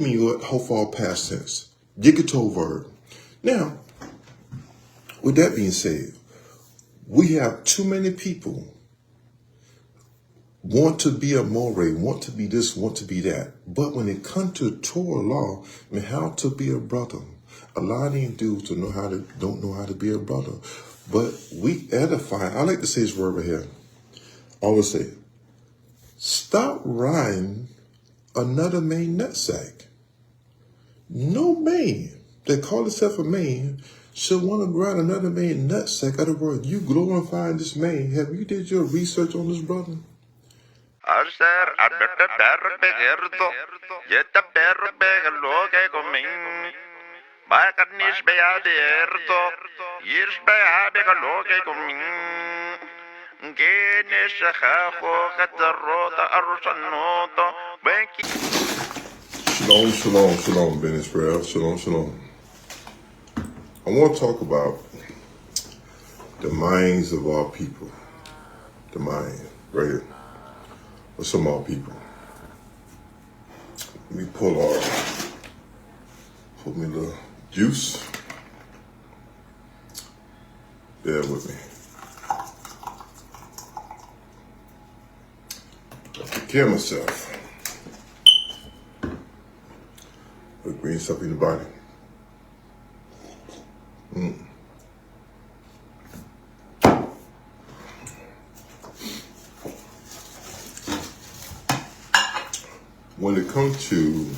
How far past tense? Gigatol verb. Now, with that being said, we have too many people want to be a Moreh, want to be this, want to be that. But when it comes to Torah law, and how to be a brother, a lot of these dudes don't know how to be a brother. But we edify. I like to say this word right here. I always say, stop riding another man nutsack. No man that call himself a man should want to ride another man nutsack. In other words, you glorifying this man. Have you did your research on this brother? Shalom, shalom, shalom, Ben Israel. Shalom, shalom. I want to talk about the minds of our people. The mind, right here. Of some of our people. Let me put me a little juice. Bear with me. I take care of myself. Put green stuff in the body. When it comes to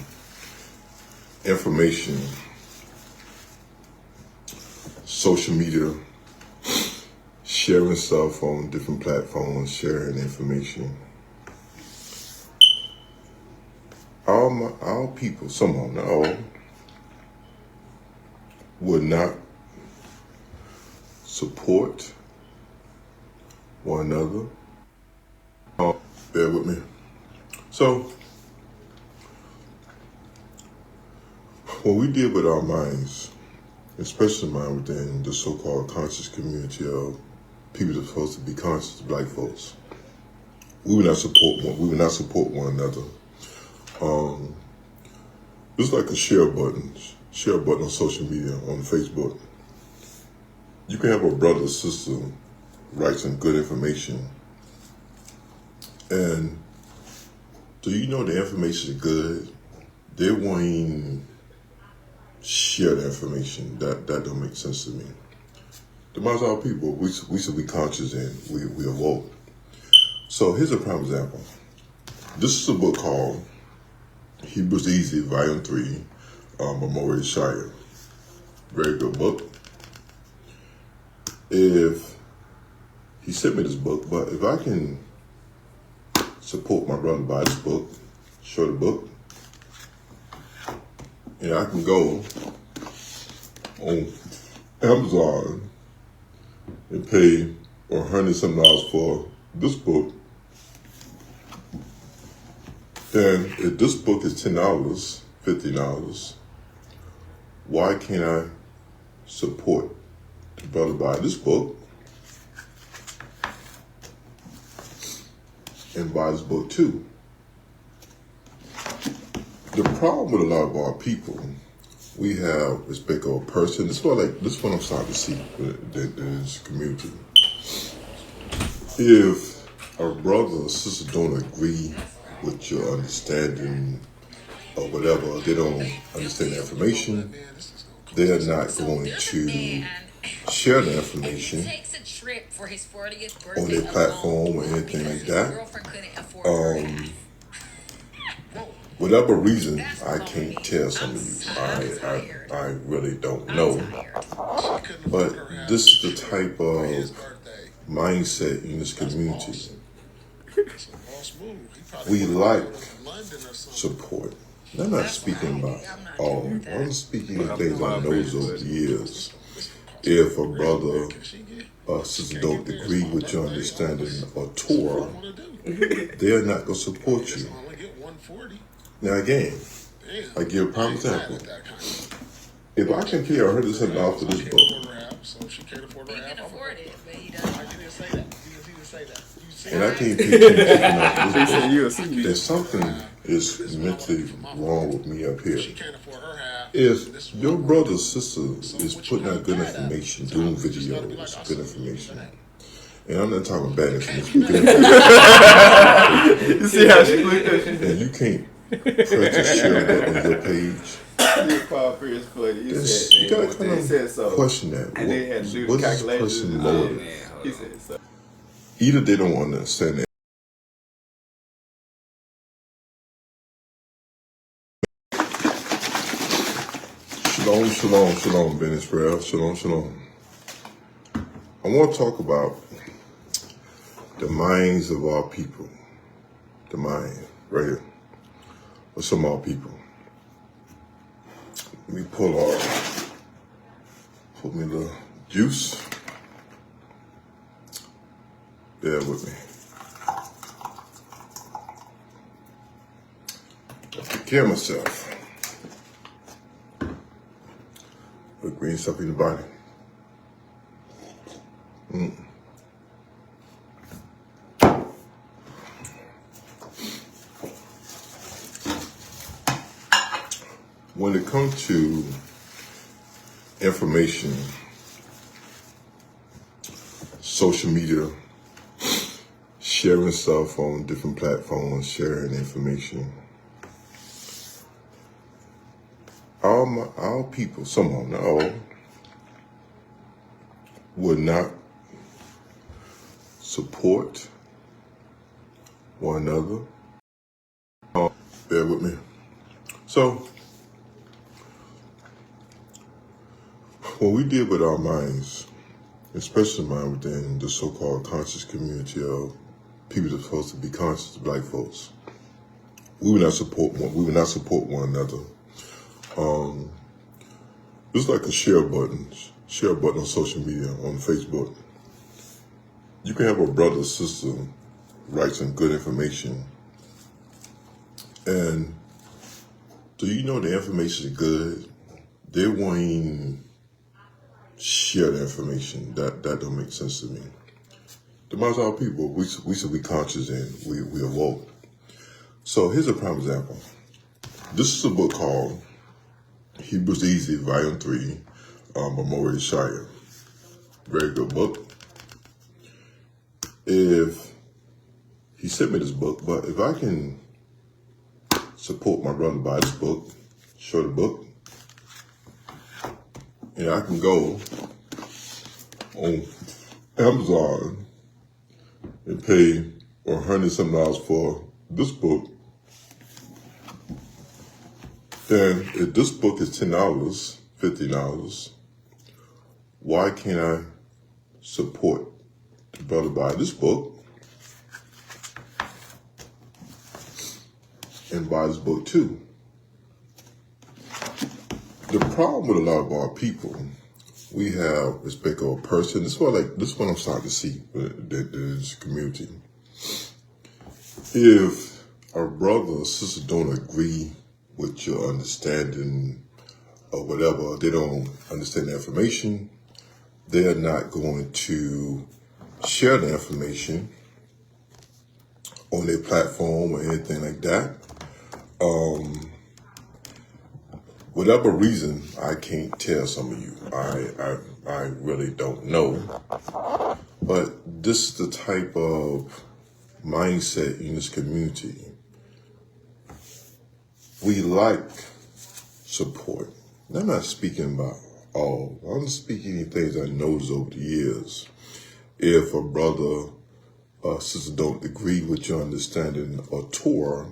information, social media, sharing stuff on different platforms, sharing information, our people, some of them, not all, would not support one another. Bear with me. So, when we deal with our minds, especially mine within the so-called conscious community of people that are supposed to be conscious, black folks, we would not support one another. It's like a share button on social media, on Facebook. You can have a brother or sister write some good information, and do you know the information is good? They won't even share the information. That don't make sense to me. The minds of our people, we should be conscious and we awoke. So here's a prime example. This is a book called Hebrews Easy, Volume 3, by Moreh Shayl. Very good book. If he sent me this book, but if I can support my brother by this book, share the book, and I can go on Amazon and pay $100 for this book, then if this book is $10, $50, why can't I support the brother buy this book and buy this book too? The problem with a lot of our people, we have respect of a person. This is what I'm starting to see in this community. If a brother or sister don't agree with your understanding or whatever, they don't understand the information, they're not going to share the information on their platform or anything like that. Whatever reason, I can't tell some of you. I really don't know. But this is the type of mindset in this community. We like support. I'm not speaking about all. I'm speaking of things I know over the years. If a brother or sister don't agree with your understanding of Torah, they're not going to support you. Now again, I give a prime example. If I can pay $100 for this book, He can afford it, but he doesn't. He didn't say that. He didn't say that. and I can't pay 10 to 50 off They this said book, you'll see me. then something is mentally wrong with me up here. If your brother or sister is putting out good information, doing videos, good information, and I'm not talking bad information, but good information, You see how she looked at you? and you can't press the share button on your page, You you gotta kind of question that. And they had to do What the is this calculations. person Oh, motive? man. He said so. Either they don't understand that. Shalom, shalom, shalom, Ben Israel. Shalom, shalom. I want to talk about the minds of our people. The mind, right here. Of some of our people. Let me put me a little juice. Bear with me. I'll take care of myself. Put green stuff in the body. When it comes to information, social media, sharing stuff on different platforms, sharing information, our people, some of them, not all, would not support one another. Bear with me. So, when we deal with our minds, especially mine within the so-called conscious community of people that are supposed to be conscious, black folks, we would not support one another. It's like a share button on social media, on Facebook. You can have a brother or sister write some good information, and do you know the information is good? They won't even share the information. That don't make sense to me. The minds of our people, we should be conscious and we awoke. So here's a prime example. This is a book called Hebrews Easy, Volume 3, by Moreh Shayl. Very good book. If he sent me this book, but if I can support my brother by this book, share the book, and I can go on Amazon and pay $100 for this book, then if this book is $10, $50, why can't I support the brother buy this book and buy this book too? The problem with a lot of our people, we have respect of a person. This is what I'm starting to see in this community. If a brother or sister don't agree with your understanding or whatever, they don't understand the information, they're not going to share the information on their platform or anything like that. Whatever reason, I can't tell some of you. I really don't know. But this is the type of mindset in this community. We like support. I'm not speaking about all. I'm speaking in things I noticed over the years. If a brother or sister don't agree with your understanding or Torah,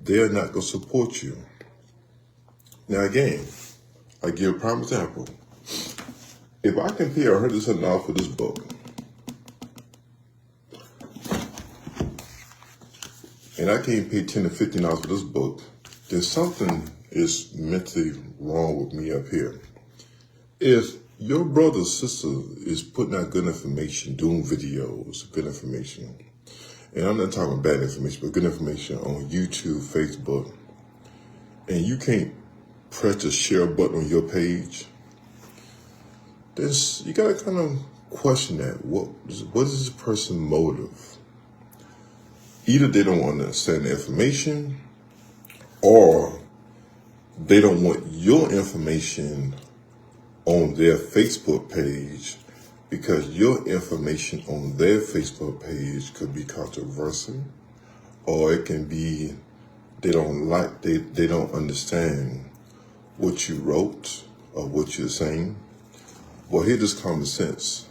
they're not going to support you. Now again, I give a prime example. If I can pay $100 for this book, and I can't pay $10 to $15 for this book, then something is mentally wrong with me up here. If your brother or sister is putting out good information, doing videos, good information, and I'm not talking bad information, but good information on YouTube, Facebook, and you can't press the share button on your page, you gotta kind of question that. What is this person's motive? Either they don't understand the information, or they don't want your information on their Facebook page, because your information on their Facebook page could be controversial, or it can be they don't understand what you wrote or what you're saying. Well, here's just common sense.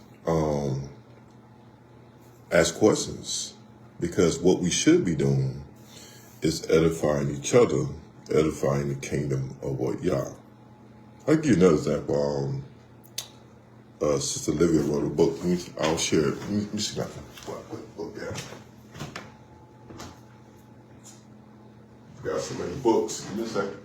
Ask questions, because what we should be doing is edifying each other, edifying the kingdom of what Yah. I'll give you another example. Sister Olivia wrote a book. I'll share it. Let me see that. What book that? Got so many books. Give me a second.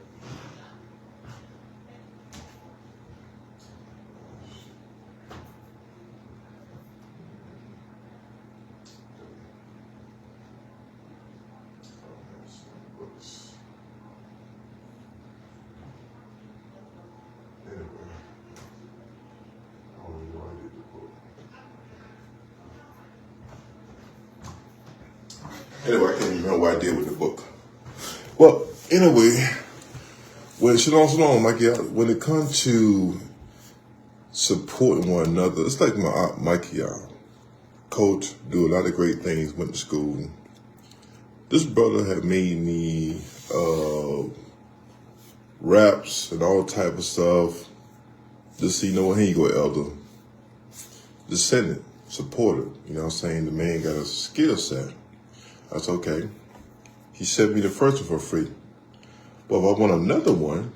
Anyway, I can't even remember what I did with the book. Well, anyway, shalom, Mikey, when it comes to supporting one another, it's like my aunt Mikey, coach, do a lot of great things, went to school. This brother had made me raps and all type of stuff. Just so you know, here you go, elder. Just send it, support it. You know what I'm saying? The man got a skill set. That's okay. He sent me the first one for free. But if I want another one,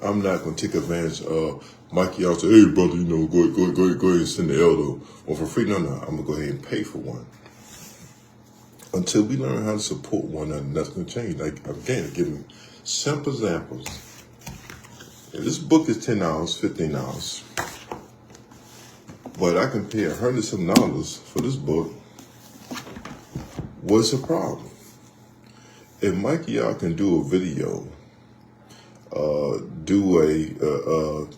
I'm not going to take advantage of Mikey out say, hey, brother, go ahead and send the elder one for free. No, I'm going to go ahead and pay for one. Until we learn how to support one another, that's going to change. Like, again, giving simple examples. And this book is $10, $15. But I can pay $100 for this book. What's the problem? If Mikey y'all can do a video, do a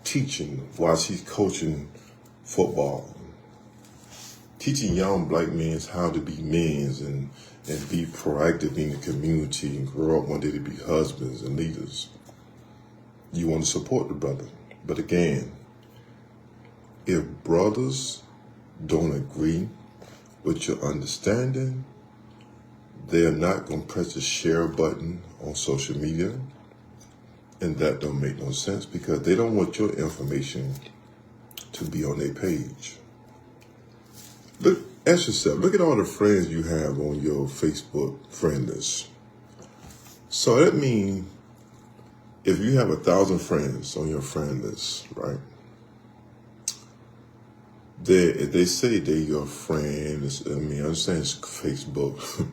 teaching while he's coaching football, teaching young black men how to be men and be proactive in the community and grow up one day to be husbands and leaders, you want to support the brother. But again, if brothers don't agree with your understanding, they're not going to press the share button on social media. And that don't make no sense, because they don't want your information to be on their page. Look, ask yourself, look at all the friends you have on your Facebook friend list. So that means if you have 1,000 friends on your friend list, right? If they say they're your friend, I understand it's Facebook,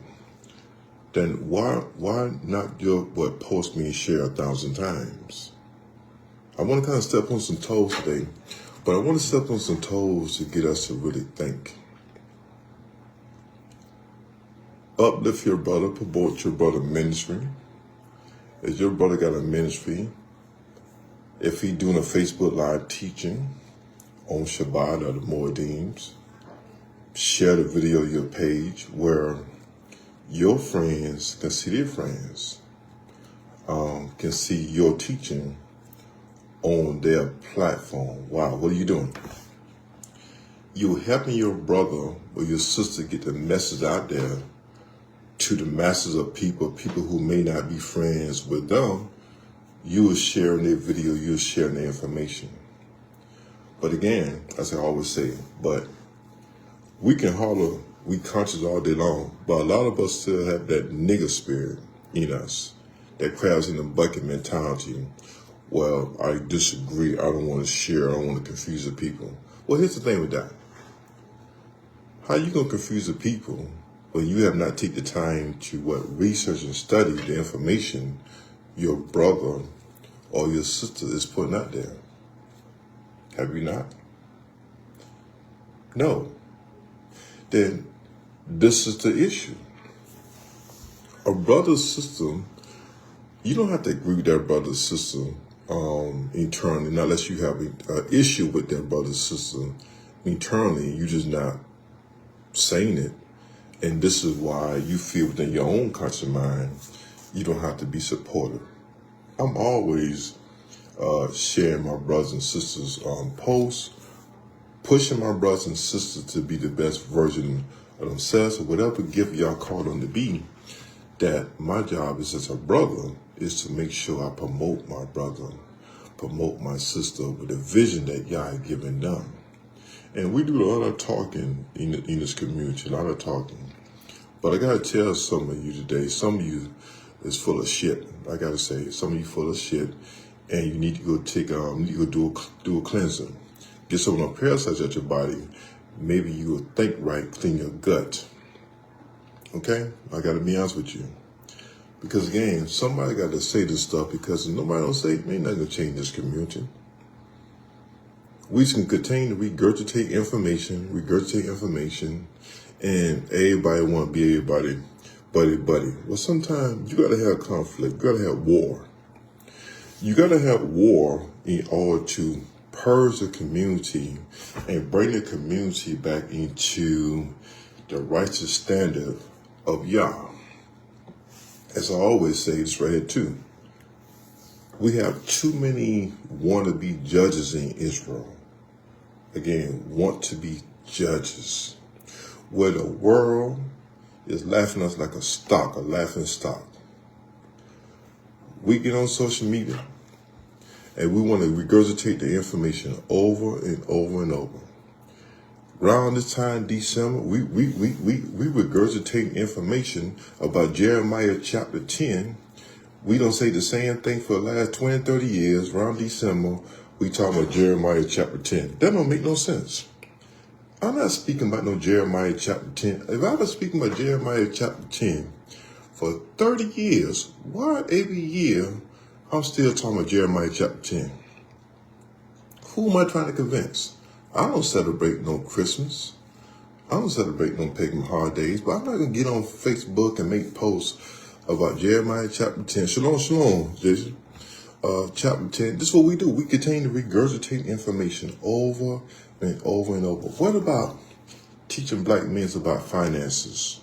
then why not post me and share 1,000 times? I want to kind of step on some toes today, but I want to step on some toes to get us to really think. Uplift your brother, promote your brother ministry. If your brother got a ministry, if he doing a Facebook Live teaching on Shabbat or the Moedim, share the video of your page where your friends can see their friends, can see your teaching on their platform. Wow, what are you doing? You're helping your brother or your sister get the message out there to the masses of people who may not be friends with them. You are sharing their video, you're sharing their information. But again, as I always say, but we can holler, we conscious all day long, but a lot of us still have that nigger spirit in us, that crabs in the bucket mentality. Well, I disagree, I don't want to share, I don't want to confuse the people. Well, here's the thing with that. How you going to confuse the people when you have not taken the time to research and study the information your brother or your sister is putting out there? Have you not? No. Then this is the issue. A brother or sister, you don't have to agree with that brother or sister internally, not unless you have an issue with that brother or sister internally. You're just not saying it, And this is why you feel within your own conscious mind, you don't have to be supportive. I'm always sharing my brothers and sisters posts, pushing my brothers and sisters to be the best version of themselves, or whatever gift y'all called them to be. That my job is as a brother is to make sure I promote my brother, promote my sister with the vision that y'all have given them. And we do a lot of talking in this community, a lot of talking. But I gotta tell some of you today, some of you is full of shit. I gotta say, some of you full of shit, and you need to go do a cleanser. Get some of the parasites out your body. Maybe you will think right, clean your gut. Okay? I gotta be honest with you. Because again, somebody got to say this stuff, because if nobody don't say it, ain't nothing gonna change this community. We can continue to regurgitate information, and everybody want to be everybody, buddy. Well, sometimes you got to have conflict. You got to have war. You got to have war in order to purge the community and bring the community back into the righteous standard of Yah. As I always say, it's right here too. We have too many wannabe judges in Israel. Again, want to be judges. Where the world is laughing at us like a laughing stock. We get on social media and we want to regurgitate the information over and over and over. Around this time, December, we regurgitate information about Jeremiah chapter 10. We don't say the same thing for the last 20, 30 years. Around December, we talk about Jeremiah chapter 10. That don't make no sense. I'm not speaking about no Jeremiah chapter 10. If I was speaking about Jeremiah chapter 10 for 30 years, why every year I'm still talking about Jeremiah chapter 10? Who am I trying to convince? I don't celebrate no Christmas. I don't celebrate no pagan holidays, but I'm not going to get on Facebook and make posts about Jeremiah chapter 10. Shalom, Jason. Chapter 10. This is what we do. We continue to regurgitate information over and over and over. What about teaching black men about finances,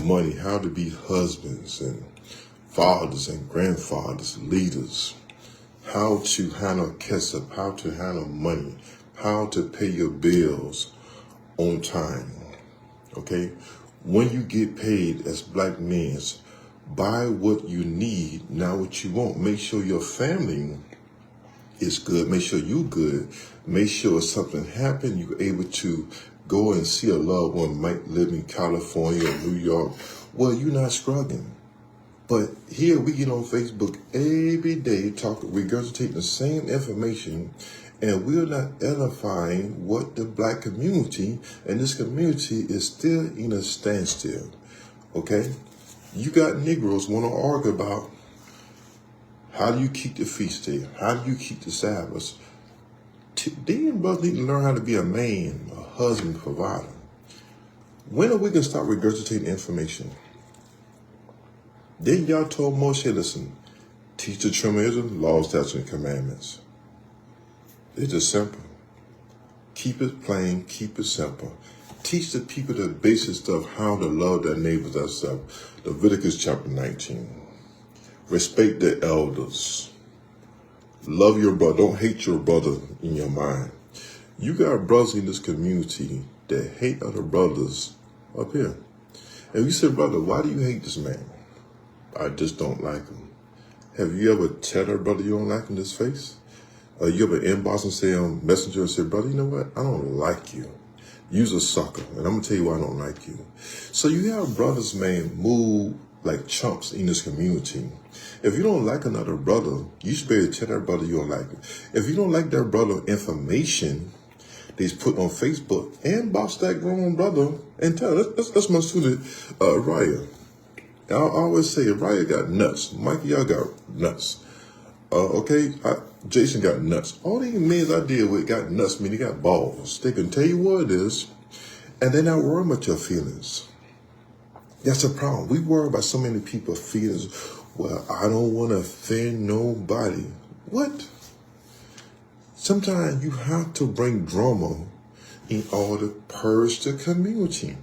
money, how to be husbands and fathers and grandfathers, leaders, how to handle kesef, how to handle money, how to pay your bills on time, okay? When you get paid as black men, buy what you need, not what you want. Make sure your family is good. Make sure you're good. Make sure if something happened, you're able to go and see a loved one, might live in California or New York. Well, you're not struggling. But here we get on Facebook every day, regurgitating the same information, and we're not edifying what the black community, and this community is still in a standstill, okay? You got Negroes want to argue about how do you keep the feast day, how do you keep the Sabbaths. Then brothers need to learn how to be a man, a husband, provider. When are we going to start regurgitating information? Then y'all told Moshe, listen, teach the children of Israel laws, statutes, and commandments. It's just simple. Keep it plain, keep it simple. Teach the people the basic stuff, how to love their neighbors ourselves. Leviticus chapter 19. Respect the elders. Love your brother. Don't hate your brother in your mind. You got brothers in this community that hate other brothers up here. And you say, brother, why do you hate this man? I just don't like him. Have you ever tell a brother you don't like him to his face? You ever inbox and say on Messenger and say, brother, you know what? I don't like you. You's a sucker. And I'm going to tell you why I don't like you. So you have brothers, man, move like chumps in this community. If you don't like another brother, you should be able to tell that brother you don't like him. If you don't like that brother information they's put on Facebook, inbox that grown brother and tell. That's my student, Raya. I always say, Raya got nuts. Mikey, y'all got nuts. Okay, Jason got nuts. All these men I deal with got nuts, meaning they got balls. They can tell you what it is, and they're not worried about your feelings. That's the problem. We worry about so many people's feelings. Well, I don't want to offend nobody. What? Sometimes you have to bring drama in order to purge the community.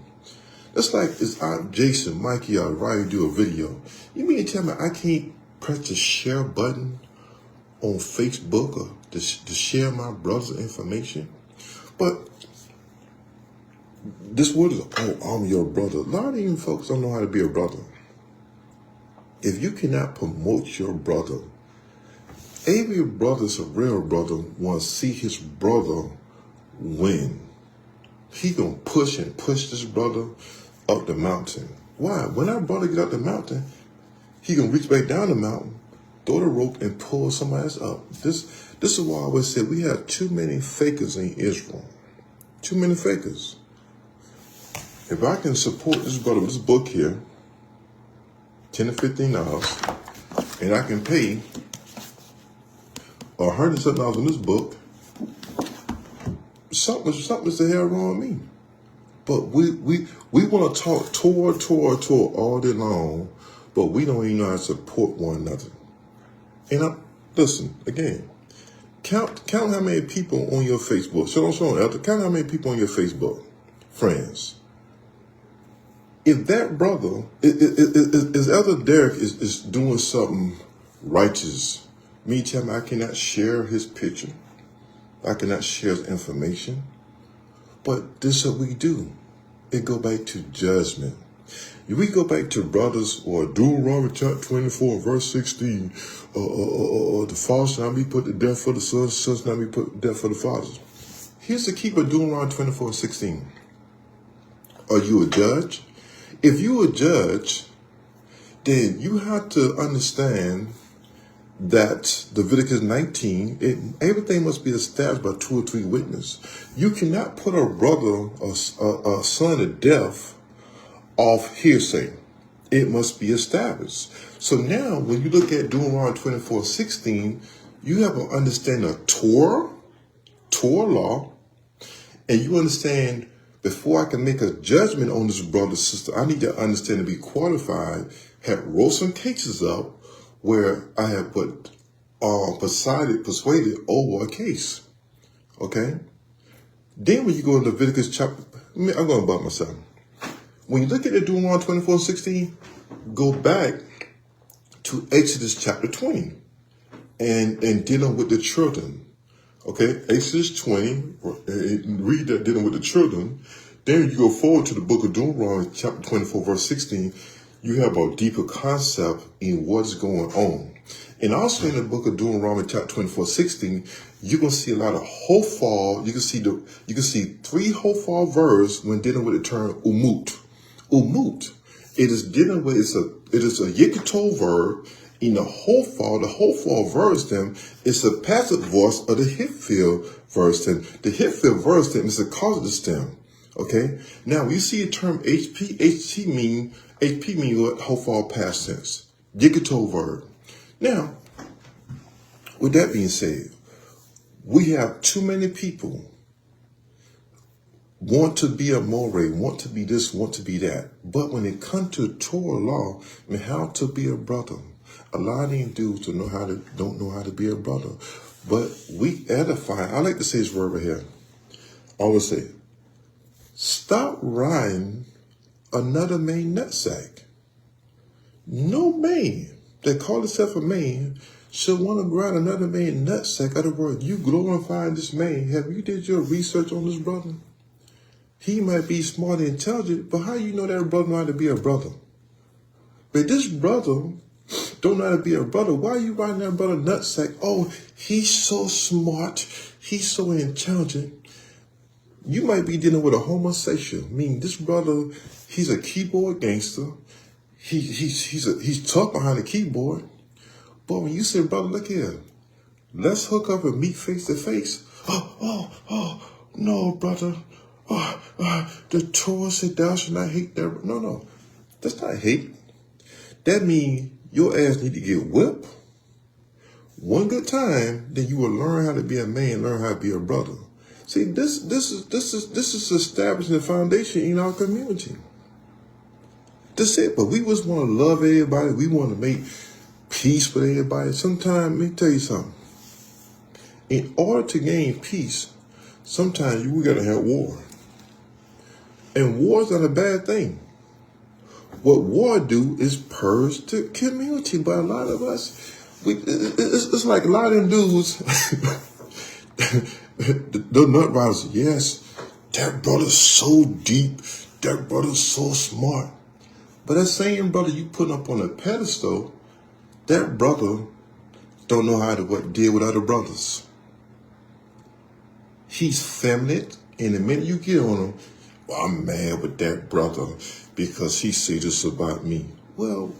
It's like it's out Jason, Mikey, or Ryan do a video. You mean to tell me I can't press the share button on Facebook or to share my brother's information? But this word is, oh, I'm your brother. A lot of you folks don't know how to be a brother. If you cannot promote your brother, every brother's a real brother wants to see his brother win. He gonna push this brother up the mountain. Why? When our brother get up the mountain, he gonna reach back down the mountain, throw the rope, and pull somebody else up. This is why I always say we have too many fakers in Israel. Too many fakers. If I can support this brother with this book here, $10 to $15, and I can pay $100 on this book, something's the hell wrong with me. But we want to talk Torah all day long, but we don't even know how to support one another. And listen again. Count how many people on your Facebook. Show Elder. Count how many people on your Facebook friends. If that brother, is Elder Derek is doing something righteous, me tell me I cannot share his picture. I cannot share his information. But this is what we do. It go back to judgment. If we go back to brothers or Deuteronomy chapter 24 verse 16, the father shall not be put to death for the sons, the sons shall not be put to death for the fathers. Here's the key of Deuteronomy 24:16. Are you a judge? If you a judge, then you have to understand that Leviticus 19, everything must be established by 2 or 3 witnesses. You cannot put a brother or a son to death off hearsay. It must be established. So now when you look at Deuteronomy 24:16, you have an understanding of Torah law, and you understand before I can make a judgment on this brother, sister, I need to understand to be qualified, have wrote some cases up where I have persuaded over a case. Okay? Then when you go to Leviticus chapter, I'm going about myself. When you look at the Deuteronomy 24:16, go back to Exodus chapter 20 and dealing with the children. Okay, Exodus 20, read that dealing with the children. Then you go forward to the book of Deuteronomy, chapter 24, verse 16. You have a deeper concept in what's going on. And also in the book of Deuteronomy, chapter 24:16, you're gonna see a lot of hofar. You can see 3 hofar verbs when dealing with the term umut. Umut. It is dealing with it is a yikatol verb. In the hofar verb stem is a passive voice of the Hitfield verb stem. The Hitfield verb stem is a causative stem. Okay. Now when you see the term HP mean what? Hofar past tense. Yikatol verb. Now, with that being said, we have too many people want to be a Moreh, want to be this, want to be that. But when it comes to Torah law and how to be a brother, a lot of these dudes don't know how to be a brother. But we edify. I like to say this word right here. I always say, stop riding another man nutsack. No man that call himself a man should want to ride another man nutsack. In other words, you glorifying this man. Have you did your research on this brother? He might be smart and intelligent, but how you know that brother know how to be a brother? But this brother don't know how to be a brother. Why are you riding that brother nutsack? Oh, he's so smart. He's so intelligent. You might be dealing with a homosexual. I mean, this brother, he's a keyboard gangster. He's tough behind the keyboard. But when you say, brother, look here, let's hook up and meet face to face. Oh, no, brother. The Torah said thou shalt not hate that. No. That's not hate. That means your ass need to get whipped one good time, then you will learn how to be a man, learn how to be a brother. See, this is establishing the foundation in our community. That's it. But we just want to love everybody. We want to make peace with everybody. Sometimes, let me tell you something. In order to gain peace, sometimes we got to have war. And war's not a bad thing. What war do is purge the community. But a lot of us, it's like a lot of them dudes, the nut riders, yes, that brother's so deep, that brother's so smart. But that same brother you put up on a pedestal, that brother don't know how to deal with other brothers. He's feminine, and the minute you get on him, well, I'm mad with that brother because he said this about me. Well,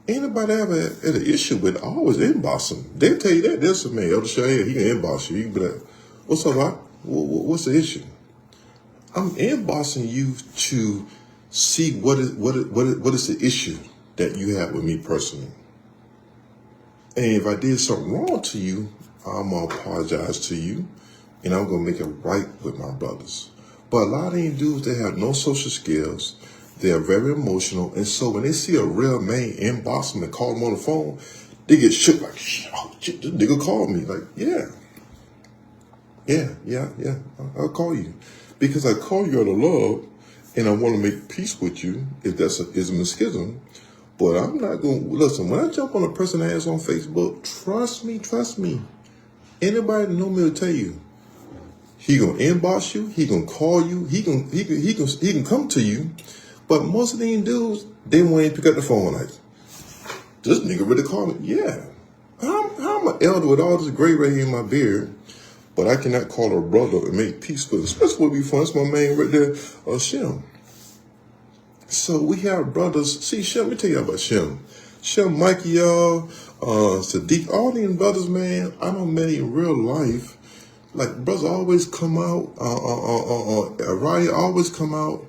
anybody ever had an issue with always inbox him. They'll tell you that. They'll say, man, Elder Shayl, he can inbox you. You can be like, what's up, Doc? What's the issue? I'm inboxing you to see what is the issue that you have with me personally. And if I did something wrong to you, I'm going to apologize to you, and I'm going to make it right with my brothers. But a lot of these dudes, they have no social skills. They're very emotional. And so when they see a real man inbox them and call them on the phone, they get shook like, oh, shit, this nigga called me. Like, yeah, I'll call you. Because I call you out of love, and I want to make peace with you, if that's a ism and schism. But I'm not going to, listen, when I jump on a person's ass on Facebook, trust me. Anybody that know me will tell you, he gonna inbox you, he gonna call you, he can come to you. But most of these dudes, they won't even pick up the phone like, this nigga really called me. Yeah. I'm an elder with all this gray right here in my beard, but I cannot call a brother and make peace with him. Especially what be fun. That's my man right there, Shem. So we have brothers. See, Shem, let me tell you about Shem. Shem, Mikey, y'all, Sadiq, all these brothers, man, I don't met in real life. Like, brothers always come out, Raya always come out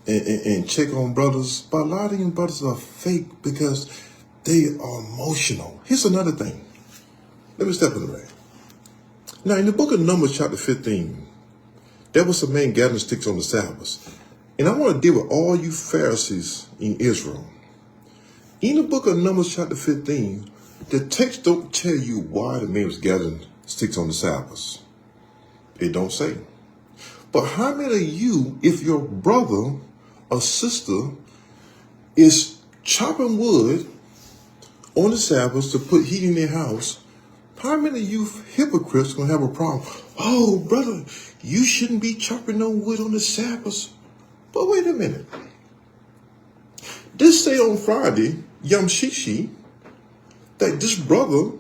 and check on brothers. But a lot of these brothers are fake because they are emotional. Here's another thing. Let me step in the way. Now, in the book of Numbers, chapter 15, there was a man gathering sticks on the Sabbath. And I want to deal with all you Pharisees in Israel. In the book of Numbers, chapter 15, the text don't tell you why the man was gathering sticks on the Sabbath. It don't say. But how many of you, if your brother or sister is chopping wood on the Sabbath to put heat in their house, how many of you hypocrites gonna have a problem? Oh, brother, you shouldn't be chopping no wood on the Sabbath. But wait a minute. This say on Friday, Yom Shishi, that this brother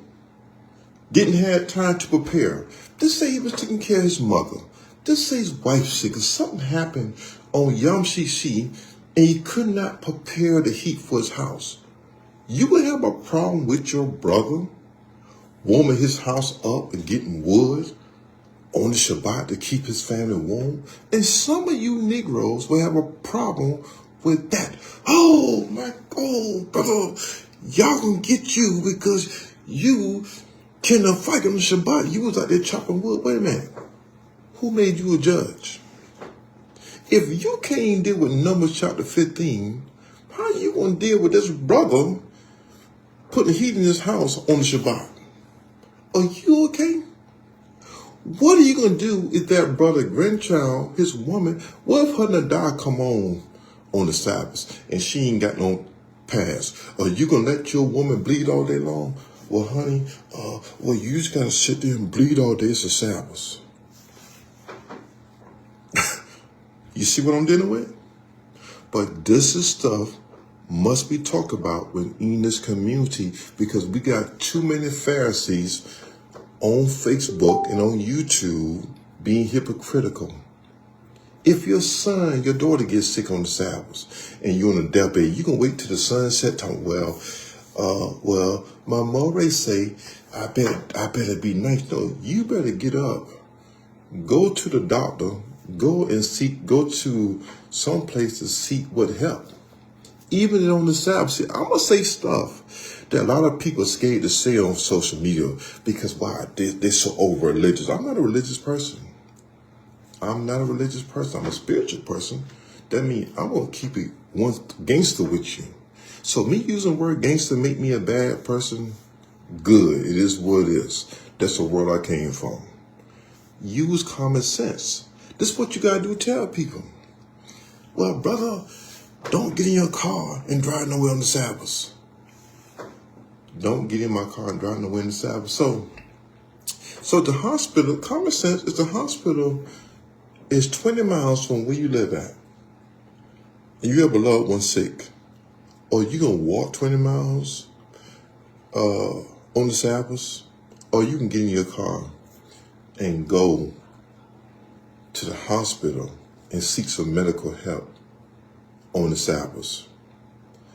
didn't have time to prepare. This say he was taking care of his mother. This say his wife's sick. Or something happened on Yom Shishi and he could not prepare the heat for his house. You would have a problem with your brother warming his house up and getting wood on the Shabbat to keep his family warm? And some of you Negroes will have a problem with that. Oh, my God, brother, y'all gonna get you because you cannot fight on the Shabbat. You was out there chopping wood. Wait a minute. Who made you a judge? If you can't deal with Numbers chapter 15, how are you going to deal with this brother putting heat in his house on the Shabbat? Are you okay? What are you going to do if that brother, grandchild, his woman, what if her Nadah come on the Sabbath and she ain't got no pass? Are you going to let your woman bleed all day long? Well, honey, well, you just got to sit there and bleed all day. It's a Sabbath. You see what I'm dealing with? But this is stuff must be talked about in this community because we got too many Pharisees on Facebook and on YouTube being hypocritical. If your son, your daughter gets sick on the Sabbath and you're on a deathbed, you can wait till the sunset time. Well, my Moreh say, I better be nice. No, you better get up, go to the doctor, go to some place to seek what help. Even on the Sabbath, see, I'm going to say stuff that a lot of people are scared to say on social media because why? They're so over religious. I'm not a religious person. I'm a spiritual person. That means I'm going to keep it one gangster with you. So me using the word gangster make me a bad person? Good. It is what it is. That's the world I came from. Use common sense. This is what you got to do, tell people. Well, brother, Don't get in your car and drive nowhere on the Sabbath. Don't get in my car and drive nowhere on the Sabbath. So the hospital, common sense is the hospital is 20 miles from where you live at. And you have a loved one sick. Or you going to walk 20 miles on the Sabbath. Or you can get in your car and go to the hospital and seek some medical help on the Sabbath.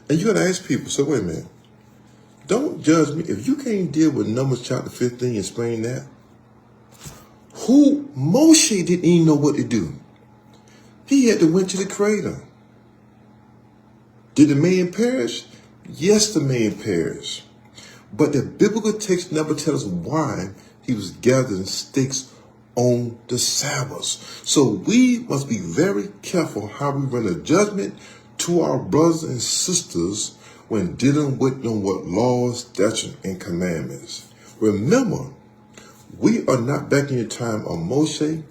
And you got to ask people, so wait a minute. Don't judge me. If you can't deal with Numbers chapter 15 and explain that, Moshe didn't even know what to do. He had to went to the Creator. Did the man perish? Yes, the man perished. But the biblical text never tells us why he was gathering sticks on the Sabbath. So we must be very careful how we run a judgment to our brothers and sisters when dealing with them with laws, statutes, and commandments. Remember, we are not back in the time of Moshe.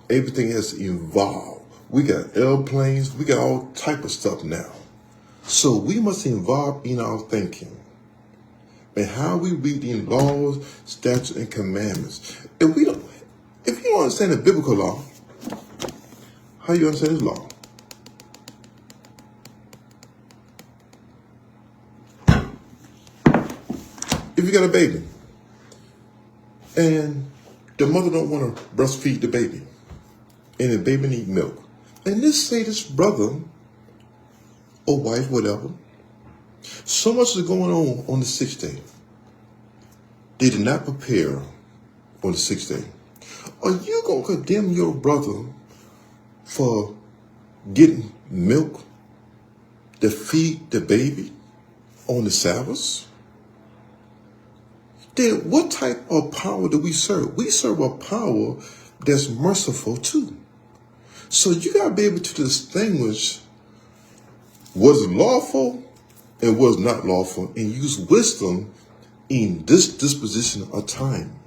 Everything has evolved. We got airplanes. We got all type of stuff now. So we must involve in our thinking and how we read the laws, statutes, and commandments. If you don't understand the biblical law, how you understand this law? If you got a baby and the mother don't want to breastfeed the baby and the baby need milk, and let's say this brother or wife, whatever, so much is going on the 6th day. They did not prepare on the 6th day. Are you going to condemn your brother for getting milk to feed the baby on the Sabbath? Then what type of power do we serve? We serve a power that's merciful too. So you got to be able to distinguish what's lawful and what's not lawful and use wisdom in this disposition of time.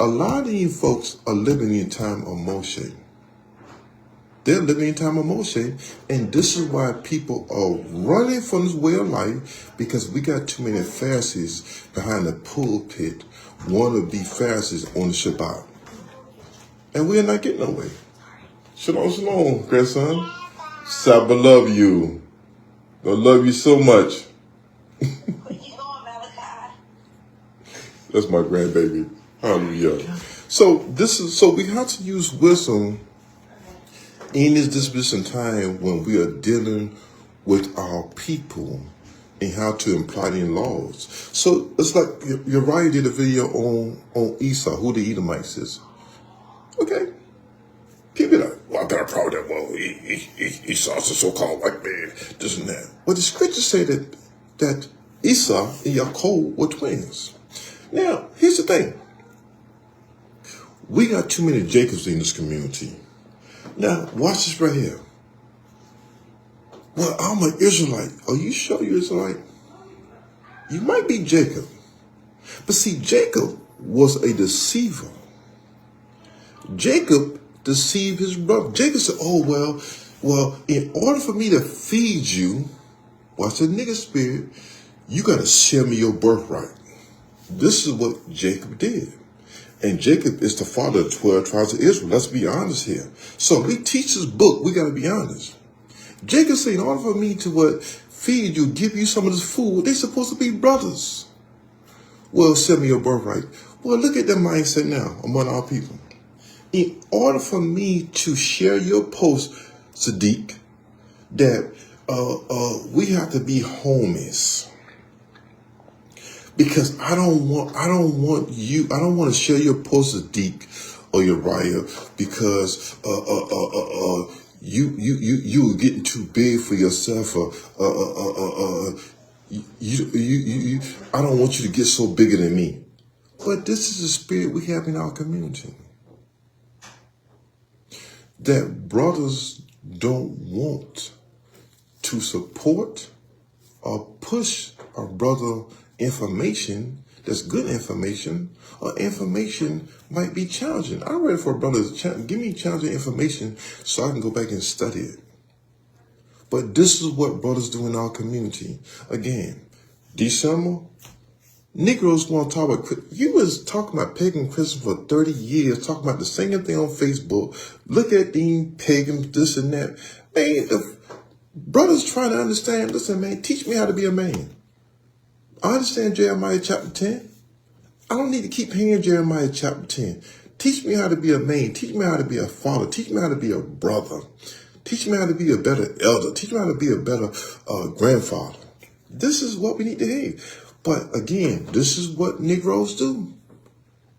A lot of these folks are living in time of Moshe. They're living in time of Moshe, and this is why people are running from this way of life, because we got too many Pharisees behind the pulpit want to be Pharisees on the Shabbat. And we're not getting nowhere. Shalom, shalom, grandson. Sabbath love you. I love you so much. That's my grandbaby. Hallelujah. So we have to use wisdom in this disposition time when we are dealing with our people and how to imply the laws. So it's like Uriah did a video on Esau, who the Edomites is. Okay. People be like, well, I got a problem with that. Esau's a so-called white man, this and that. But the scriptures say that Esau and Yaakov were twins. Now, here's the thing. We got too many Jacobs in this community. Now, watch this right here. Well, I'm an Israelite. Are you sure you're Israelite? You might be Jacob. But see, Jacob was a deceiver. Jacob deceived his brother. Jacob said, oh, well, in order for me to feed you, watch the nigga spirit, you got to share me your birthright. This is what Jacob did. And Jacob is the father of 12 tribes of Israel. Let's be honest here. So we teach this book. We got to be honest. Jacob said, in order for me to feed you, give you some of this food, they're supposed to be brothers. Well, send me your birthright. Well, look at the mindset now among our people. In order for me to share your post, Sadiq, that we have to be homies. Because I don't want to share your post, Sadiq or Uriah, because you are getting too big for yourself. I don't want you to get so bigger than me. But this is the spirit we have in our community. That brothers don't want to support or push a brother information that's good information, or information might be challenging. I'm ready for a brother to give me challenging information so I can go back and study it. But this is what brothers do in our community. Again, December, Negroes want to talk about, you was talking about pagan Christians for 30 years, talking about the same thing on Facebook. Look at these pagans, this and that. Man, the brothers trying to understand, listen, man, teach me how to be a man. I understand Jeremiah chapter 10. I don't need to keep hearing Jeremiah chapter 10. Teach me how to be a man. Teach me how to be a father. Teach me how to be a brother. Teach me how to be a better elder. Teach me how to be a better grandfather. This is what we need to hear. But again, this is what Negroes do.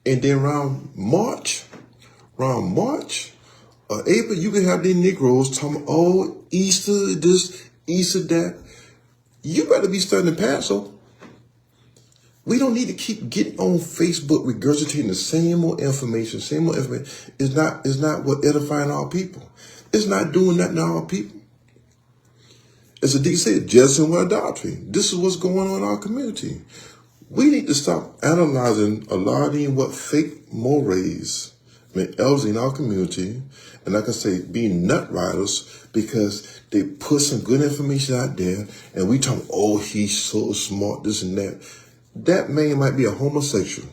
And then around March, April, you can have these Negroes talking, oh, Easter this, Easter that. You better be studying Passover. We don't need to keep getting on Facebook regurgitating the same old information, It's not what edifying our people. It's not doing that to our people. As the deacon said, jealousy and idolatry. This is what's going on in our community. We need to stop analyzing a lot of what fake Morehs, elders in our community, and like I say, being nut riders because they put some good information out there and we talk, oh, he's so smart, this and that. That man might be a homosexual.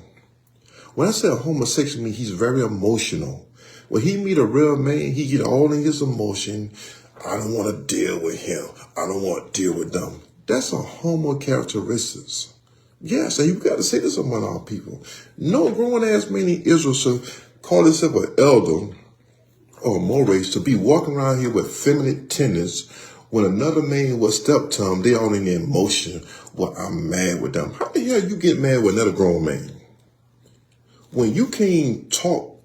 When I say a homosexual, I mean he's very emotional. When he meet a real man, he get all in his emotion. I don't want to deal with him. I don't want to deal with them. That's a homo characteristics. Yes, and you got to say this among our people. No grown-ass man in Israel should call himself an elder or Moreh to be walking around here with feminine tendencies when another man will step to him, they all in their emotion. Well, I'm mad with them. How the hell you get mad with another grown man? When you can't talk,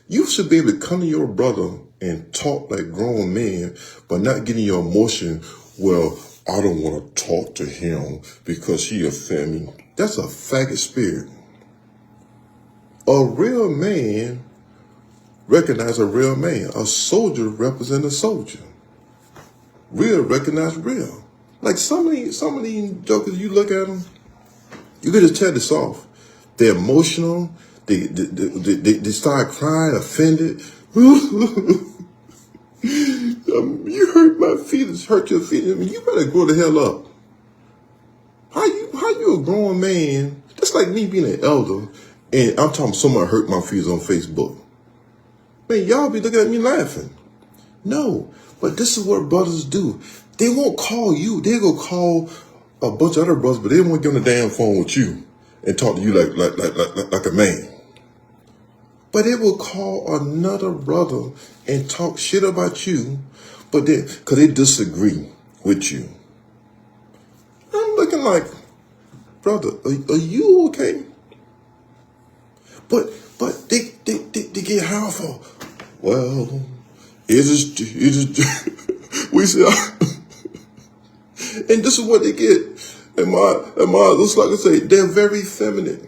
you should be able to come to your brother and talk like grown men, but not getting your emotion, well, I don't want to talk to him because he offend me. That's a faggot spirit. A real man recognize a real man. A soldier represent a soldier. Real recognize real. Like some of these jokers, you look at them, you can just tell this off. They're emotional. They start crying, offended. You hurt my feelings, hurt your feelings. I mean, you better grow the hell up. How you a grown man? That's like me being an elder, and I'm talking someone hurt my feelings on Facebook. Man, y'all be looking at me laughing. No, but this is what brothers do. They won't call you. They go call a bunch of other brothers, but they won't get on the damn phone with you and talk to you like a man. But they will call another brother and talk shit about you, but because they disagree with you. I'm looking like, brother, are you okay? But they get harmful. Well, it is we say, and this is what they get. And my looks like I say, they're very feminine.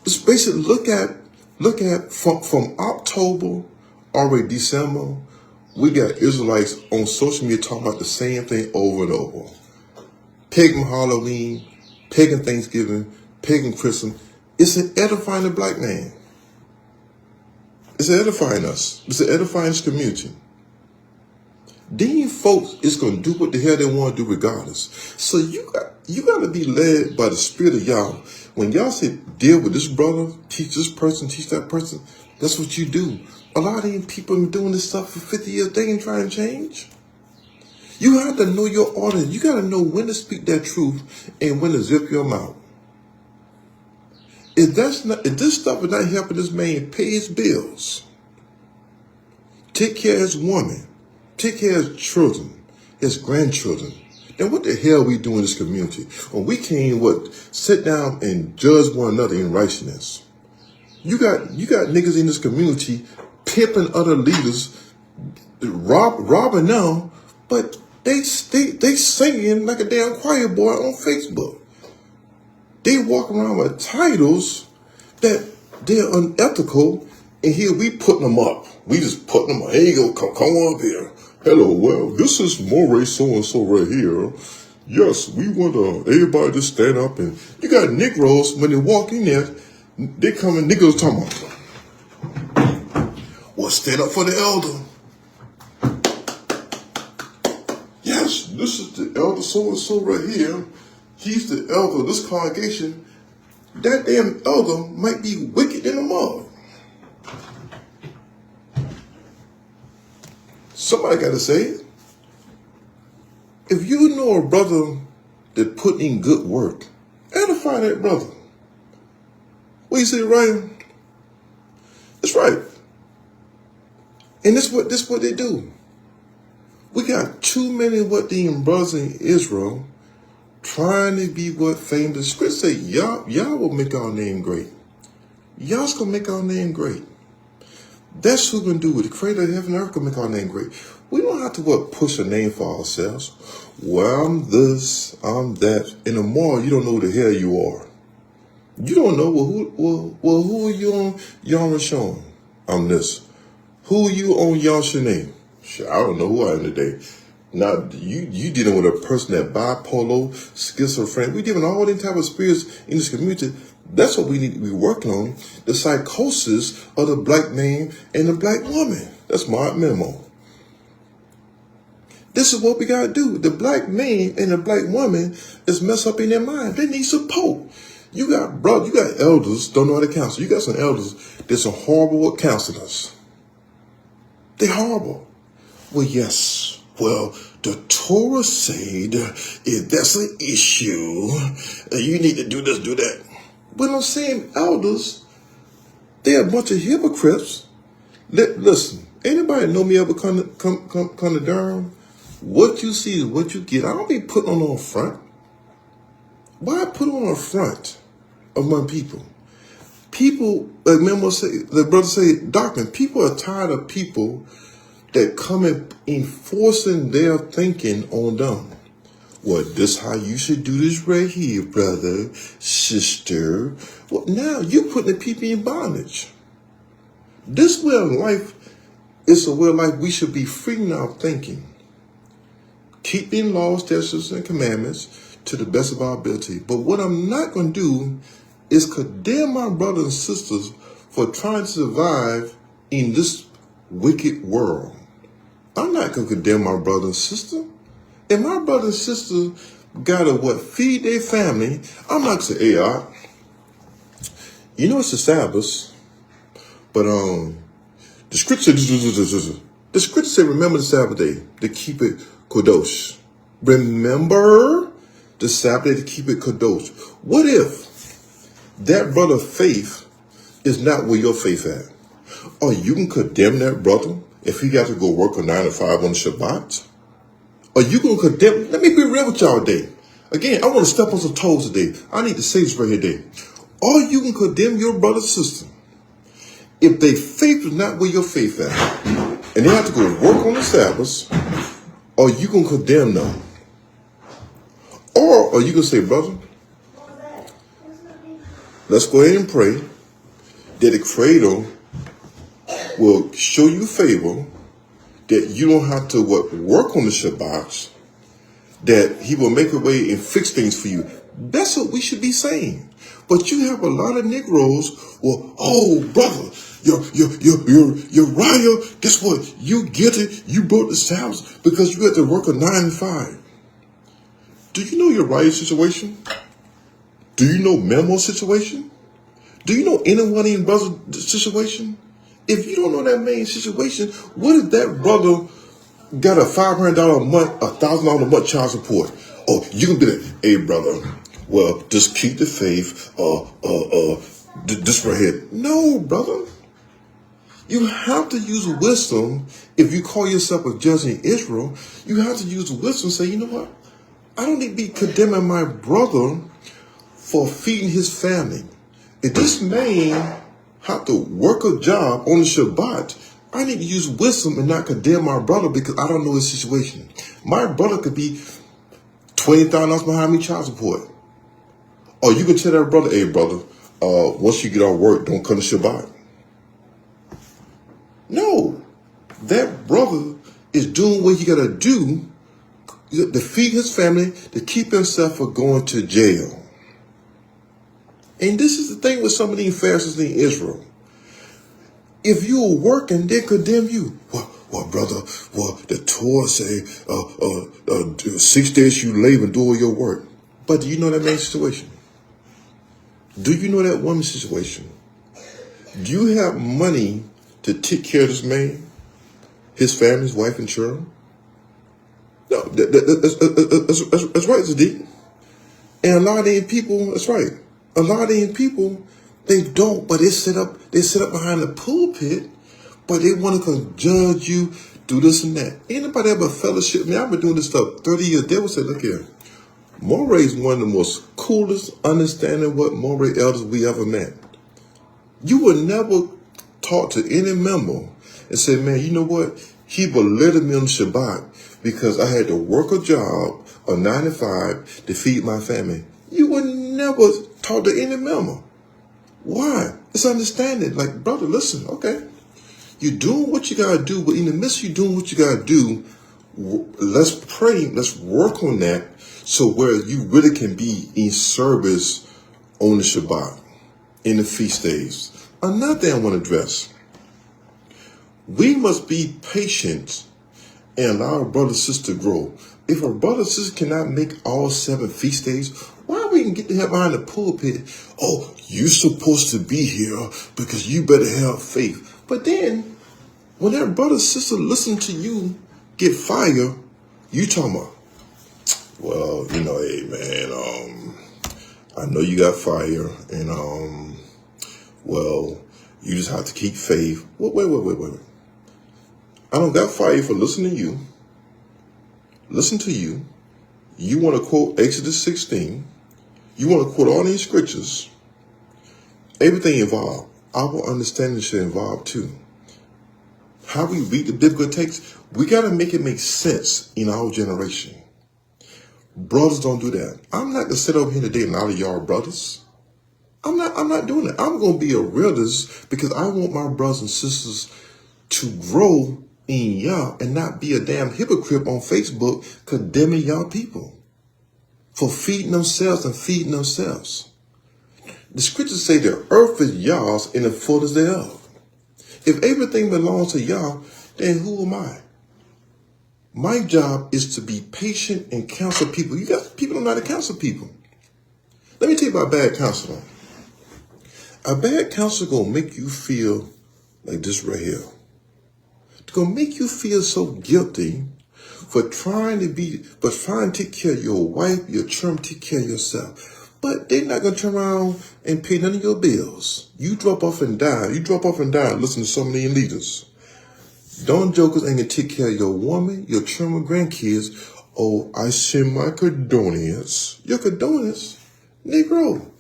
Just basically look at from October already December, we got Israelites on social media talking about the same thing over and over. Pagan Halloween, pagan Thanksgiving, pagan Christmas. It's an edifying the black man. It's edifying us. It's edifying this community. These folks is gonna do what the hell they want to do regardless. So you got to be led by the Spirit of Yah. When y'all say deal with this brother, teach this person, teach that person, that's what you do. A lot of these people been doing this stuff for 50 years. They ain't trying to change. You have to know your audience. You got to know when to speak that truth and when to zip your mouth. If this stuff is not helping this man pay his bills, take care of his woman, take care of his children, his grandchildren, then what the hell we do in this community? When we can't sit down and judge one another in righteousness. You got niggas in this community pimping other leaders, robbing them, but they singing like a damn choir boy on Facebook. They walk around with titles that they're unethical, and here we putting them up. We just putting them up. Hey, you go, come up here. Hello, well, this is Moreh so-and-so right here. Yes, we want everybody to stand up. And you got Negroes, when they walk in there, they come and Negroes talking about, well, stand up for the elder. this is the elder so and so right here. He's the elder of this congregation. That damn elder might be wicked in the mud. Somebody got to say it. If you know a brother that put in good work, edify that brother. What you say, Ryan? That's right. And this what they do. We got too many what the brothers in Israel trying to be what fame. The script say, y'all will make our name great. Y'all's gonna make our name great. That's who gonna do it. The creator of heaven and earth gonna make our name great. We don't have to push a name for ourselves. Well, I'm this, I'm that. In the morning, you don't know who the hell you are. You don't know. Who are you on Yom Rishon? I'm this. Who are you on Yom Shani? Shit, I don't know who I am today. Now, you dealing with a person that bipolar, schizophrenic. We dealing with all these type of spirits in this community. That's what we need to be working on. The psychosis of the black man and the black woman. That's my memo. This is what we got to do. The black man and the black woman is messed up in their mind. They need support. You got elders, don't know how to counsel. You got some elders that's horrible with counselors. They're horrible. Well, yes. Well, the Torah said if that's an issue, you need to do this, do that. But I'm saying elders, they're a bunch of hypocrites. Listen, anybody know me ever come to Durham? What you see is what you get. I don't be putting on a front. Why put on a front among people? People, like the brother say, doctrine, people are tired of people that come and enforcing their thinking on them. Well, this how you should do this right here, brother, sister. Well, now you putting the people in bondage. This way of life is a way of life we should be free in our thinking. Keeping laws, statutes, and commandments to the best of our ability. But what I'm not going to do is condemn my brothers and sisters for trying to survive in this wicked world. I'm not going to condemn my brother and sister. If my brother and sister got to feed their family, I'm not going to say, hey, you know it's the Sabbath, but the scripture say remember the Sabbath day to keep it kadosh. Remember the Sabbath day to keep it kadosh. What if that brother's faith is not where your faith at? Or you can condemn that brother if he got to go work a 9 to 5 on the Shabbat? Or you going to condemn? Let me be real with y'all today. Again, I want to step on some toes today. I need to say this right here today. Or you can condemn your brother or sister if their faith is not where your faith at, and they have to go work on the Sabbath, or you can condemn them. Or you can say, brother, let's go ahead and pray that the Creator will show you favor, that you don't have to work on the Shabbats, that he will make a way and fix things for you. That's what we should be saying. But you have a lot of Negroes, oh brother, you're Uriah, guess what? You guilty, you broke the Sabbath because you had to work a 9 to 5. Do you know Uriah's situation? Do you know Memo's situation? Do you know anyone in brother's situation? If you don't know that man's situation, what if that brother got a $500 a month, $1,000 a month child support? Oh, you can be like, hey brother, well, just keep the faith, this right here. No, brother. You have to use wisdom. If you call yourself a judge in Israel, you have to use wisdom and say, you know what? I don't need to be condemning my brother for feeding his family. If this man have to work a job on the Shabbat, I need to use wisdom and not condemn my brother because I don't know his situation. My brother could be $20,000 behind me child support. Or you can tell that brother, hey brother, once you get off work, don't come to Shabbat. No, that brother is doing what he got to do to feed his family, to keep himself from going to jail. And this is the thing with some of these Pharisees in Israel. If you are working, they condemn you. well, brother, well, the Torah say, 6 days you labor and do all your work. But do you know that man's situation? Do you know that woman's situation? Do you have money to take care of this man, his family, his wife, and children? No, that's right, Zadiq. And a lot of these people, that's right. A lot of these people, they don't, but they sit up behind the pulpit, but they want to judge you, do this and that. Anybody ever fellowship? Man, I've been doing this stuff 30 years. They will say, look here, Moreh is one of the most coolest, understanding what Moreh elders we ever met. You would never talk to any member and say, man, you know what? He belittled me on Shabbat because I had to work a job, a 9 to 5, to feed my family. You would never talk to any member. Why? It's understanding. Like, brother, listen, okay. You're doing what you got to do, but in the midst of you doing what you got to do, let's pray, let's work on that so where you really can be in service on the Shabbat, in the feast days. Another thing I want to address. We must be patient and allow our brother and sister to grow. If a brother and sister cannot make all 7 feast days, why we can get the hell behind the pulpit? Oh, you're supposed to be here because you better have faith. But then, when that brother and sister listen to you get fire, you talking about, well, you know, hey man, I know you got fire, and well, you just have to keep faith. Wait. I don't got fire for listening to you. Listen to you. You want to quote Exodus 16. You want to quote all these scriptures. Everything involved. Our understanding should involve too. How we read the biblical text, we got to make it make sense in our generation. Brothers don't do that. I'm not going to sit over here today and out of y'all brothers. I'm not doing it. I'm going to be a realist because I want my brothers and sisters to grow in y'all and not be a damn hypocrite on Facebook condemning y'all people for feeding themselves and feeding themselves. The scriptures say the earth is y'all's and the fullness thereof. If everything belongs to y'all, then who am I? My job is to be patient and counsel people. You got people don't know how to counsel people. Let me tell you about bad counseling. A bad counselor gonna make you feel like this right here. It's gonna make you feel so guilty for trying to take care of your wife, your children, take care of yourself. But they're not gonna turn around and pay none of your bills. You drop off and die. Listen to so many leaders. Don't jokers ain't gonna take care of your woman, your children, grandkids. Oh, I send my condolences. Your condolences? Negro.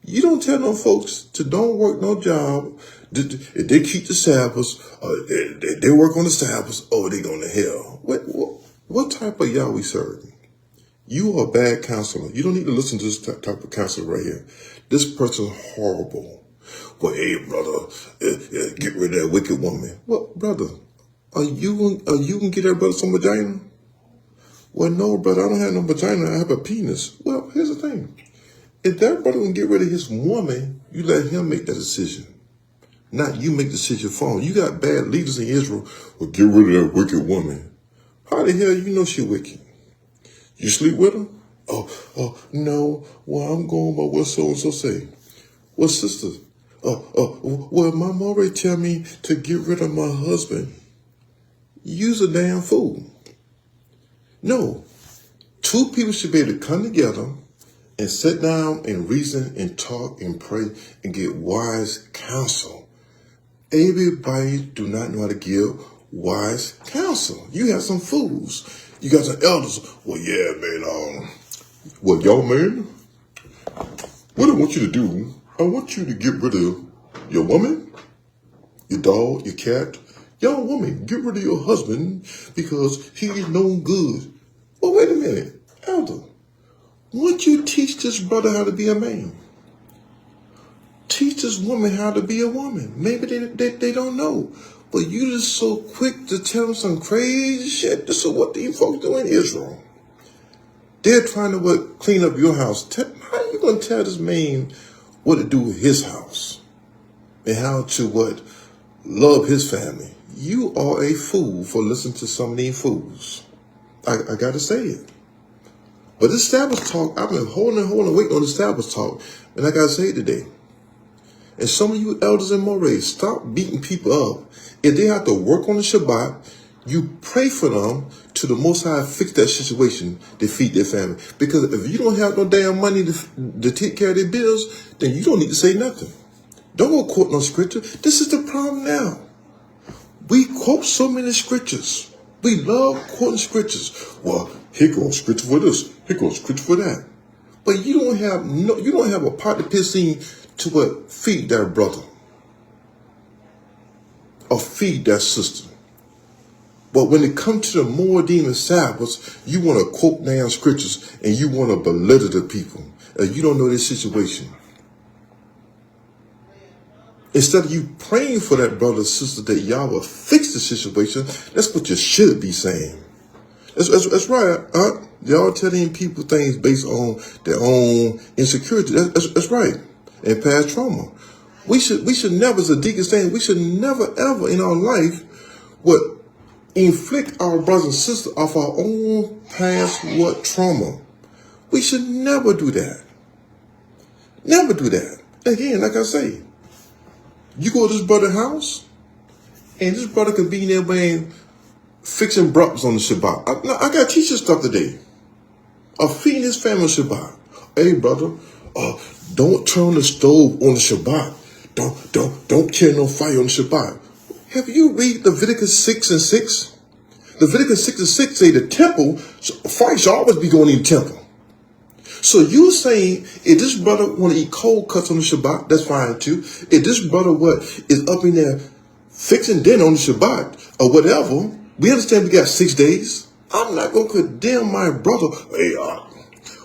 You don't tell no folks to don't work no job. If they keep the Sabbaths, they work on the Sabbaths, oh, they going to hell. What type of Yah we serving? You are a bad counselor. You don't need to listen to this type of counselor right here. This person's horrible. Well, hey, brother, get rid of that wicked woman. Well, brother, are you gonna get that brother some vagina? Well, no, brother, I don't have no vagina. I have a penis. Well, here's the thing. If that brother can get rid of his woman, you let him make that decision. Not you make the decision for him. You got bad leaders in Israel. Well, get rid of that wicked woman. How the hell you know she wicked? You sleep with her? Oh, no. Well, I'm going by what so-and-so say. Well, sister, well, my mom already tell me to get rid of my husband. You's a damn fool. No. 2 people should be able to come together and sit down and reason and talk and pray and get wise counsel. Everybody do not know how to give wise counsel. You have some fools. You got some elders. Well, yeah, man. Well, y'all, man, what I want you to do, I want you to get rid of your woman, your dog, your cat. Y'all woman, get rid of your husband because he is no good. Well, wait a minute, elder. Won't you teach this brother how to be a man? Teach this woman how to be a woman. Maybe they don't know. But you just so quick to tell them some crazy shit. This is what these folks do in Israel. They're trying to clean up your house. How are you going to tell this man what to do with his house? And how to love his family? you are a fool for listening to some of these fools. I got to say it. But this Sabbath talk, I've been holding, waiting on the Sabbath talk. And I got to say it today. And some of you elders in Moreh, stop beating people up. If they have to work on the Shabbat, you pray for them to the Most High fix that situation to feed their family. Because if you don't have no damn money to take care of their bills, then you don't need to say nothing. Don't go quote no scripture. This is the problem now. We quote so many scriptures. We love quoting scriptures. Well, here goes scripture for this. Here goes scripture for that. But you don't have a part to piss in to what feed that brother or feed that sister. But when it comes to the Moreh and Sabbaths, you want to quote down scriptures and you want to belittle the people. You don't know their situation. Instead of you praying for that brother or sister that y'all will fix the situation, that's what you should be saying. That's right. Y'all telling people things based on their own insecurity. That's right. And past trauma. We should never, as a deacon saying, we should never ever in our life would inflict our brothers and sisters off our own past trauma. We should never do that. Never do that. Again, like I say, you go to this brother's house, and this brother could be in there, man, fixing breakfast on the Shabbat. I got to teach this stuff today. Feeding his family on Shabbat. Hey, brother, don't turn the stove on the Shabbat. Don't carry no fire on the Shabbat. Have you read Leviticus 6 and 6? Leviticus 6 and 6 say the temple, fire should always be going in the temple. So you saying if this brother want to eat cold cuts on the Shabbat, that's fine too. If this brother is up in there fixing dinner on the Shabbat or whatever, we understand we got 6 days. I'm not going to condemn my brother. Hey,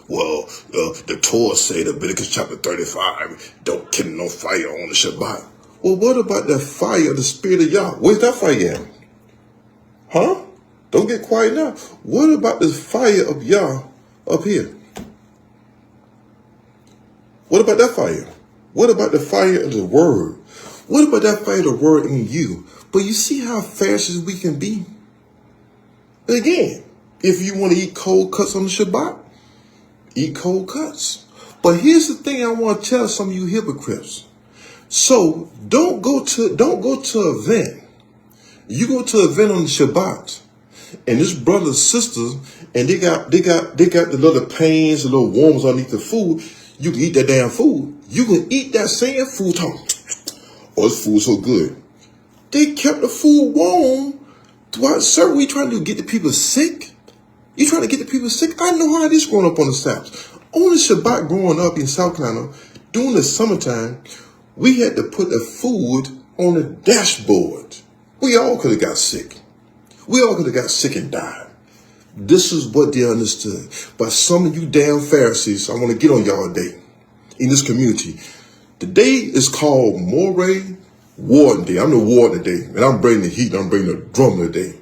the Torah say Leviticus chapter 35, don't kindle no fire on the Shabbat. Well, what about the fire of the Spirit of Yah? Where's that fire at? Huh? Don't get quiet now. What about the fire of Yah up here? What about that fire? What about the fire of the word? What about that fire of the word in you? But you see how fast we can be? Again, if you want to eat cold cuts on the Shabbat, eat cold cuts. But here's the thing I want to tell some of you hypocrites. So don't go to an event. You go to an event on the Shabbat, and this brother and sister, and they got the little pains, the little worms underneath the food. You can eat that damn food. You can eat that same food. Oh, this food's so good. They kept the food warm. Sir, we trying to get the people sick? You trying to get the people sick? I know how this growing up on the Sabbath. On the Shabbat growing up in South Carolina, during the summertime, we had to put the food on the dashboard. We all could have got sick. We all could have got sick and died. This is what they understood. But some of you damn Pharisees, I want to get on y'all today in this community. Today is called Moreh Warden Day. I'm the warden today, and I'm bringing the heat, and I'm bringing the drum today.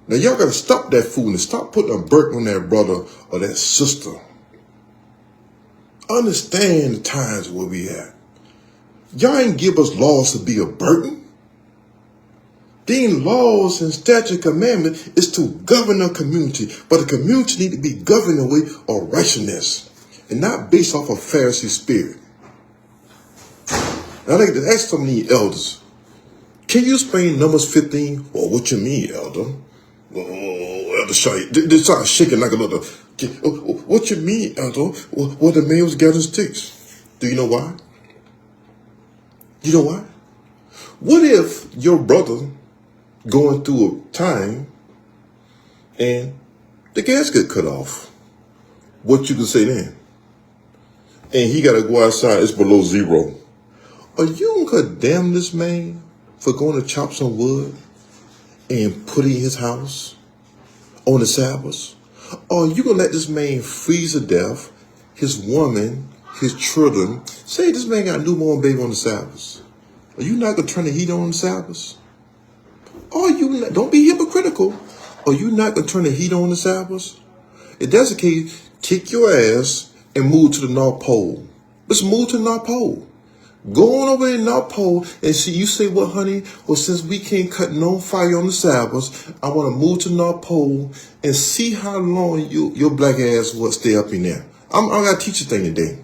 Now, y'all got to stop that fool and stop putting a burden on that brother or that sister. Understand the times where we at. Y'all ain't give us laws to be a burden. These laws and statute commandment is to govern a community, but the community need to be governed away of righteousness and not based off of Pharisee spirit. Now, I'd like to ask some of these elders, can you explain Numbers 15? Well, what you mean, elder? Oh, Elder Shayl, they start shaking like a little. What you mean, elder? Well, the man was gathering sticks. Do you know why? You know why? What if your brother going through a time and the gas get cut off? What you can say then? And he got to go outside, it's below zero. Are you going to condemn this man for going to chop some wood and put it in his house on the Sabbath? Or are you going to let this man freeze to death, his woman, his children? Say this man got a newborn baby on the Sabbath. Are you not going to turn the heat on the Sabbath? Or you not, don't be hypocritical. Are you not going to turn the heat on the Sabbath? If that's the case, kick your ass and move to the North Pole. Let's move to the North Pole. Go on over in North Pole and see. You say, what, honey? Well, since we can't cut no fire on the Sabbath, I want to move to North Pole and see how long your black ass will stay up in there. I got to teach you a thing today.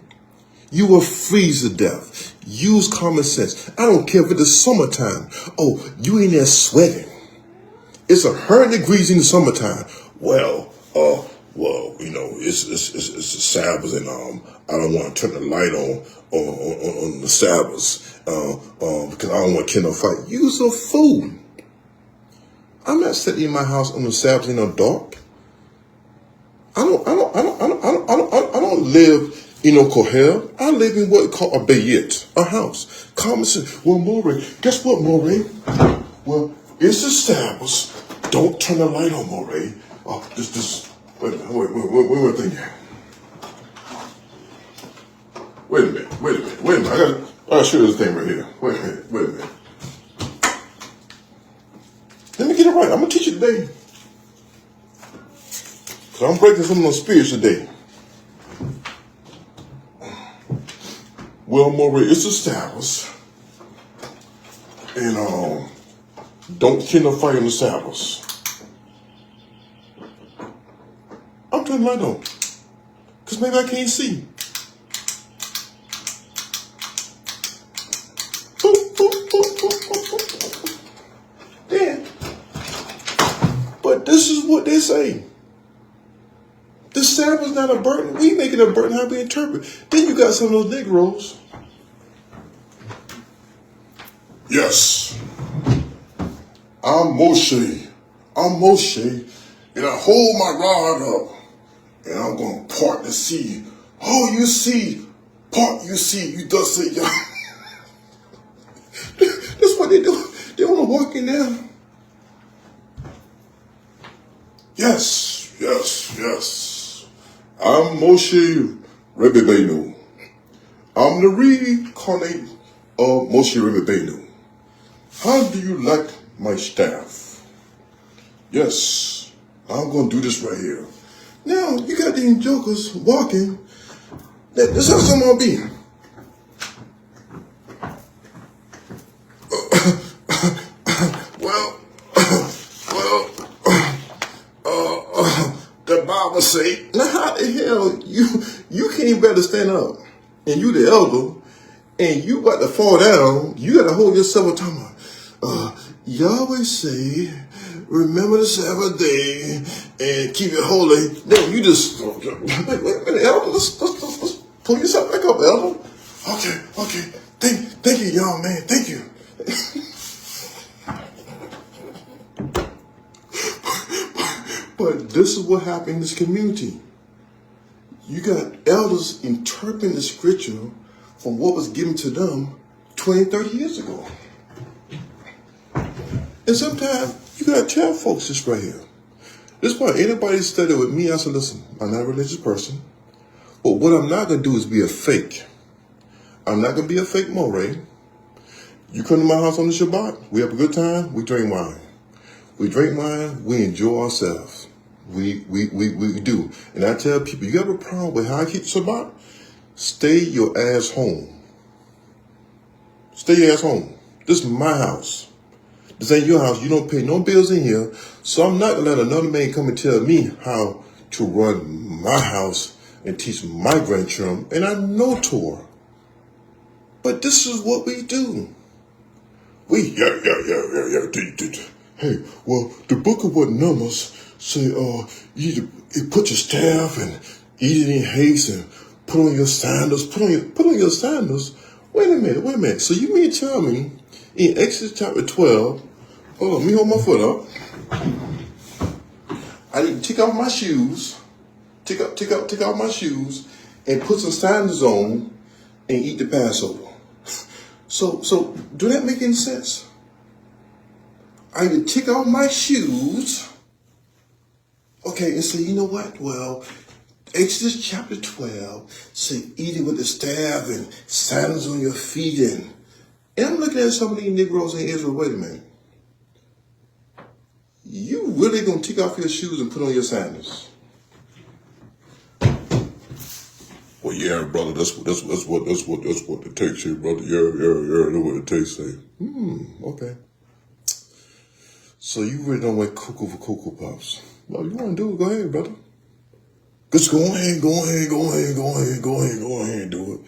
You will freeze to death. Use common sense. I don't care if it's the summertime. Oh, you in there sweating. It's 100 degrees in the summertime. Well, you know, it's the Sabbath, and I don't want to turn the light on the Sabbath because I don't want to kill no fight. You's a fool. I'm not sitting in my house on the Sabbath in the dark. I don't live in a kohel. I live in what called a bayit, a house. Common sense. Well, Moreh, guess what, Moreh? Well, it's the Sabbath. Don't turn the light on, Moreh. Oh, wait a minute, wait a minute. I gotta show you this thing right here. Wait a minute. Let me get it right. I'm gonna teach you today. So I'm breaking some of those spirits today. Well, Moreh, it's the Sabbath. And don't kindle a fire on the Sabbath. I'm turning the light on. Because maybe I can't see. Yeah. But this is what they say. The Sabbath is not a burden. We make it a burden how we interpret. Then you got some of those Negroes. Yes. I'm Moshe, and I hold my rod up, and I'm going to part the sea. Oh, you see, you thus say, y'all. That's what they do. They want to walk in there. Yes. I'm Moshe Rebbeinu. I'm the reincarnate of Moshe Rebbeinu. How do you like my staff? Yes, I'm going to do this right here. Now, you got these jokers walking. This how someone be. The Bible say, now how the hell you can't better stand up, and you the elder, and you about to fall down, you got to hold yourself up talking about, Yahweh say, remember the Sabbath day and keep it holy. Then you just, wait a minute, elder, let's pull yourself back up, elder. Okay, thank you, young man, thank you. But this is what happened in this community. You got elders interpreting the scripture from what was given to them 20, 30 years ago. And sometimes you got to tell folks this right here. This is why anybody study with me, I said, listen, I'm not a religious person. But what I'm not going to do is be a fake. I'm not going to be a fake Moreh. You come to my house on the Shabbat, we have a good time, we drink wine. We drink wine, we enjoy ourselves. We do. And I tell people, you have a problem with how I keep Shabbat? Stay your ass home. Stay your ass home. This is my house. This ain't your house. You don't pay no bills in here. So I'm not going to let another man come and tell me how to run my house and teach my grandchildren. And I know Torah. But this is what we do. Yeah. Hey, well, the book of what Numbers say, you put your staff and eat it in haste and put on your sandals. Put on your sandals. Wait a minute. So you mean to tell me in Exodus chapter 12, let me hold my foot up. I need to take off my shoes, take off my shoes, and put some sandals on and eat the Passover. So do that make any sense? I need to take off my shoes, okay, and say, you know what? Well, Exodus chapter 12 say eat it with the staff and sandals on your feet. And I'm looking at some of these Negroes in Israel, wait a minute. You really going to take off your shoes and put on your sandals? Well, yeah, brother, that's what the text say, brother. Yeah, that's what the text say. Okay. So you really don't like Cocoa for Cocoa Pops. Well, you want to do it, go ahead, brother. Just go ahead and do it.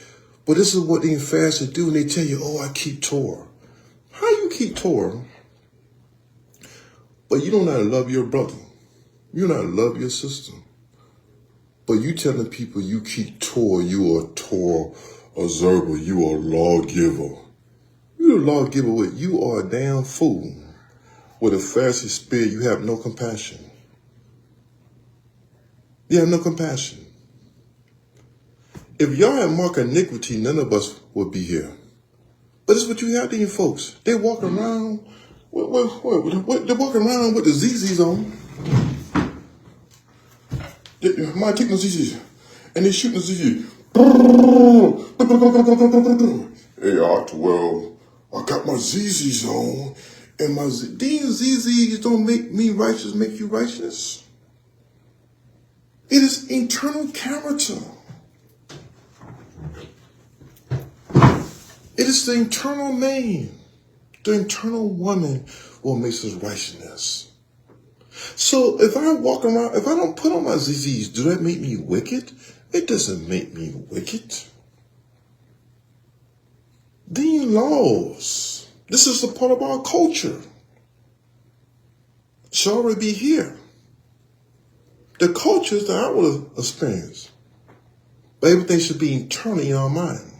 But this is what these fasters do, and they tell you, oh, I keep Torah. How you keep Torah, but you don't know how to love your brother? You don't know how to love your sister. But you telling people you keep Torah, you are Torah observer, you are lawgiver. You're a lawgiver, what? You are a damn fool. With a Pharisee spirit, you have no compassion. You have no compassion. If y'all had marked iniquity, none of us would be here. But it's what you have to you folks. They walk around, they're walking around with the ZZs on. My taking the ZZs, and they shooting the ZZs. Hey, well, I got my ZZs on, and these ZZs don't make me righteous, make you righteous. It is internal character. It is the internal man, the internal woman what makes us righteousness. So if I walk around, if I don't put on my ZZs, do that make me wicked? It doesn't make me wicked. These laws, this is a part of our culture. It should already be here. The culture is the outward experience. But everything should be internal in our mind.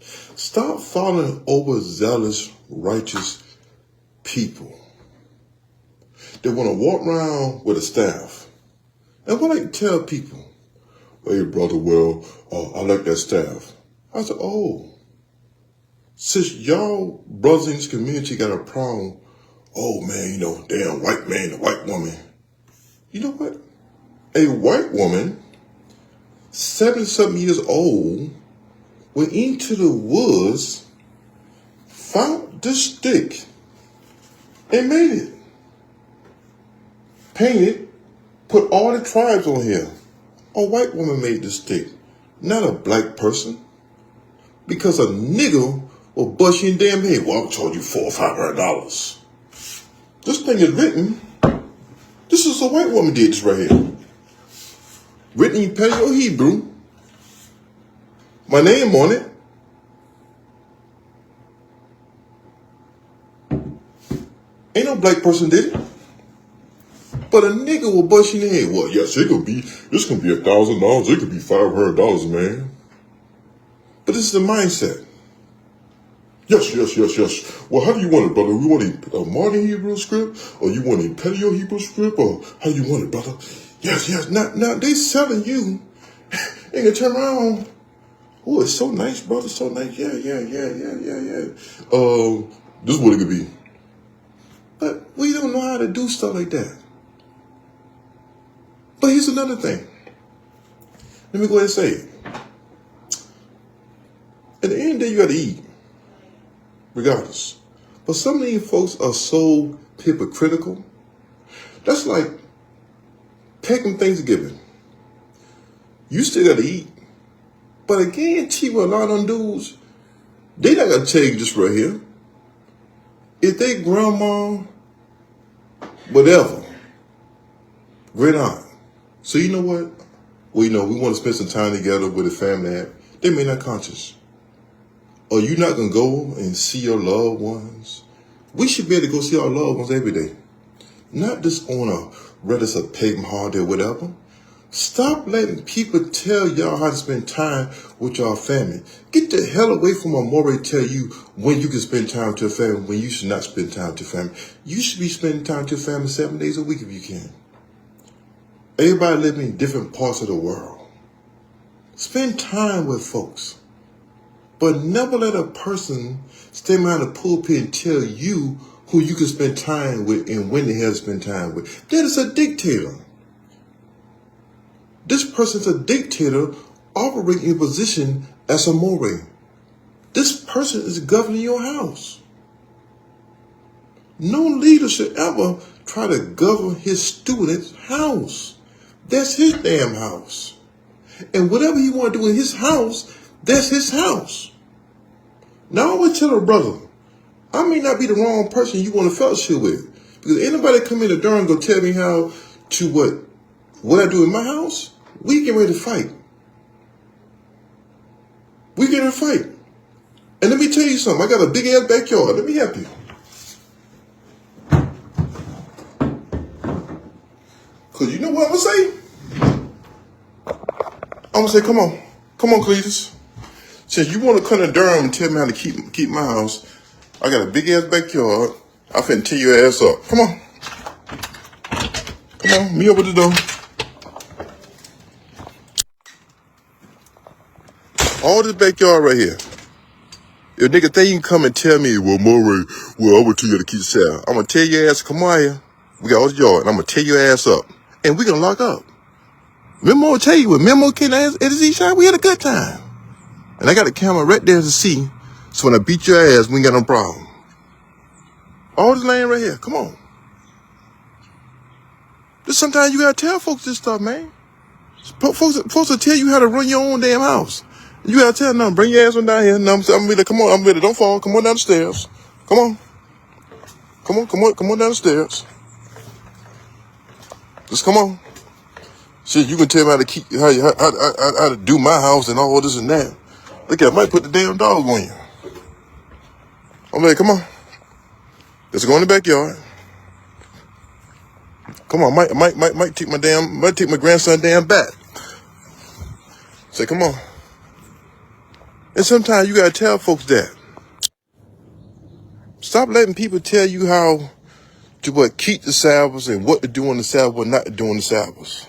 Stop following overzealous, righteous people. They want to walk around with a staff. And what I tell people, hey brother, well, I like that staff. I said, oh, since y'all brothers in this community got a problem, oh man, damn white man, the white woman. You know what? A white woman, 70-something years old, went into the woods, found this stick, and made it. Painted, put all the tribes on here. A white woman made this stick, not a black person. Because a nigger will bust you in damn head. Well, I'll charge you $400 or $500. This thing is written. This is a white woman did this right here. Written in Paleo-Hebrew. My name on it. Ain't no black person did it. But a nigga will bust you in the head. Well, yes, this could be $1,000. It could be $500, man. But this is the mindset. Yes. Well, how do you want it, brother? You want a modern Hebrew script? Or you want a Paleo-Hebrew script? Or how do you want it, brother? Yes. Now they selling you. They can turn around. Oh, it's so nice, brother. So nice. Yeah. This is what it could be. But we don't know how to do stuff like that. But here's another thing. Let me go ahead and say it. At the end of the day, you got to eat. Regardless. But some of these folks are so hypocritical. That's like packing Thanksgiving. You still got to eat. But I guarantee you a lot of them dudes, they not going to tell you this right here. If they grandma, whatever, great aunt. So you know what? Well, we want to spend some time together with the family. They may not conscious. Or you're not going to go and see your loved ones. We should be able to go see our loved ones every day. Not just on a Reddit or pagan holiday or whatever. Stop letting people tell y'all how to spend time with your family. Get the hell away from a Moreh tell you when you can spend time with your family, when you should not spend time with your family. You should be spending time with your family 7 days a week if you can. Everybody living in different parts of the world. Spend time with folks. But never let a person stand behind the pulpit and tell you who you can spend time with and when the hell to spend time with. That is a dictator. This person's a dictator operating in a position as a Moreh. This person is governing your house. No leader should ever try to govern his student's house. That's his damn house. And whatever he want to do in his house, that's his house. Now I always tell a brother, I may not be the wrong person you want to fellowship with. Because anybody come in the door and go tell me how to what I do in my house, we get ready to fight. We get ready to fight. And let me tell you something. I got a big ass backyard. Let me help you. Because you know what I'm going to say? I'm going to say, come on, Cletus. Since you want to come to Durham and tell me how to keep my house, I got a big ass backyard. I finna tear your ass up. Come on. Come on, me over the door. All this backyard right here. If nigga think you can come and tell me, well, Moreh, well, I'm gonna tell you how to keep the sound. I'm gonna tell your ass, come on here. We got all the yard, and I'm gonna tear your ass up. And we gonna lock up. Memo will tell you, when Memo came at his E-shot, we had a good time. And I got the camera right there to see, so when I beat your ass, we ain't got no problem. All this land right here, come on. Just sometimes you gotta tell folks this stuff, man. Folks will tell you how to run your own damn house. You gotta tell them, bring your ass on down here. No, I'm ready, come on, I'm ready, don't fall. Come on down the stairs. Come on. Come on down the stairs. Just come on. Shit, you can tell me how to how to do my house and all this and that. Look at, I might put the damn dog on you. I'm like, come on. Let's go in the backyard. Come on, might take my grandson damn back. Say, come on. And sometimes you gotta tell folks that. Stop letting people tell you how to keep the Sabbaths and what to do on the Sabbath, what not to do on the Sabbaths.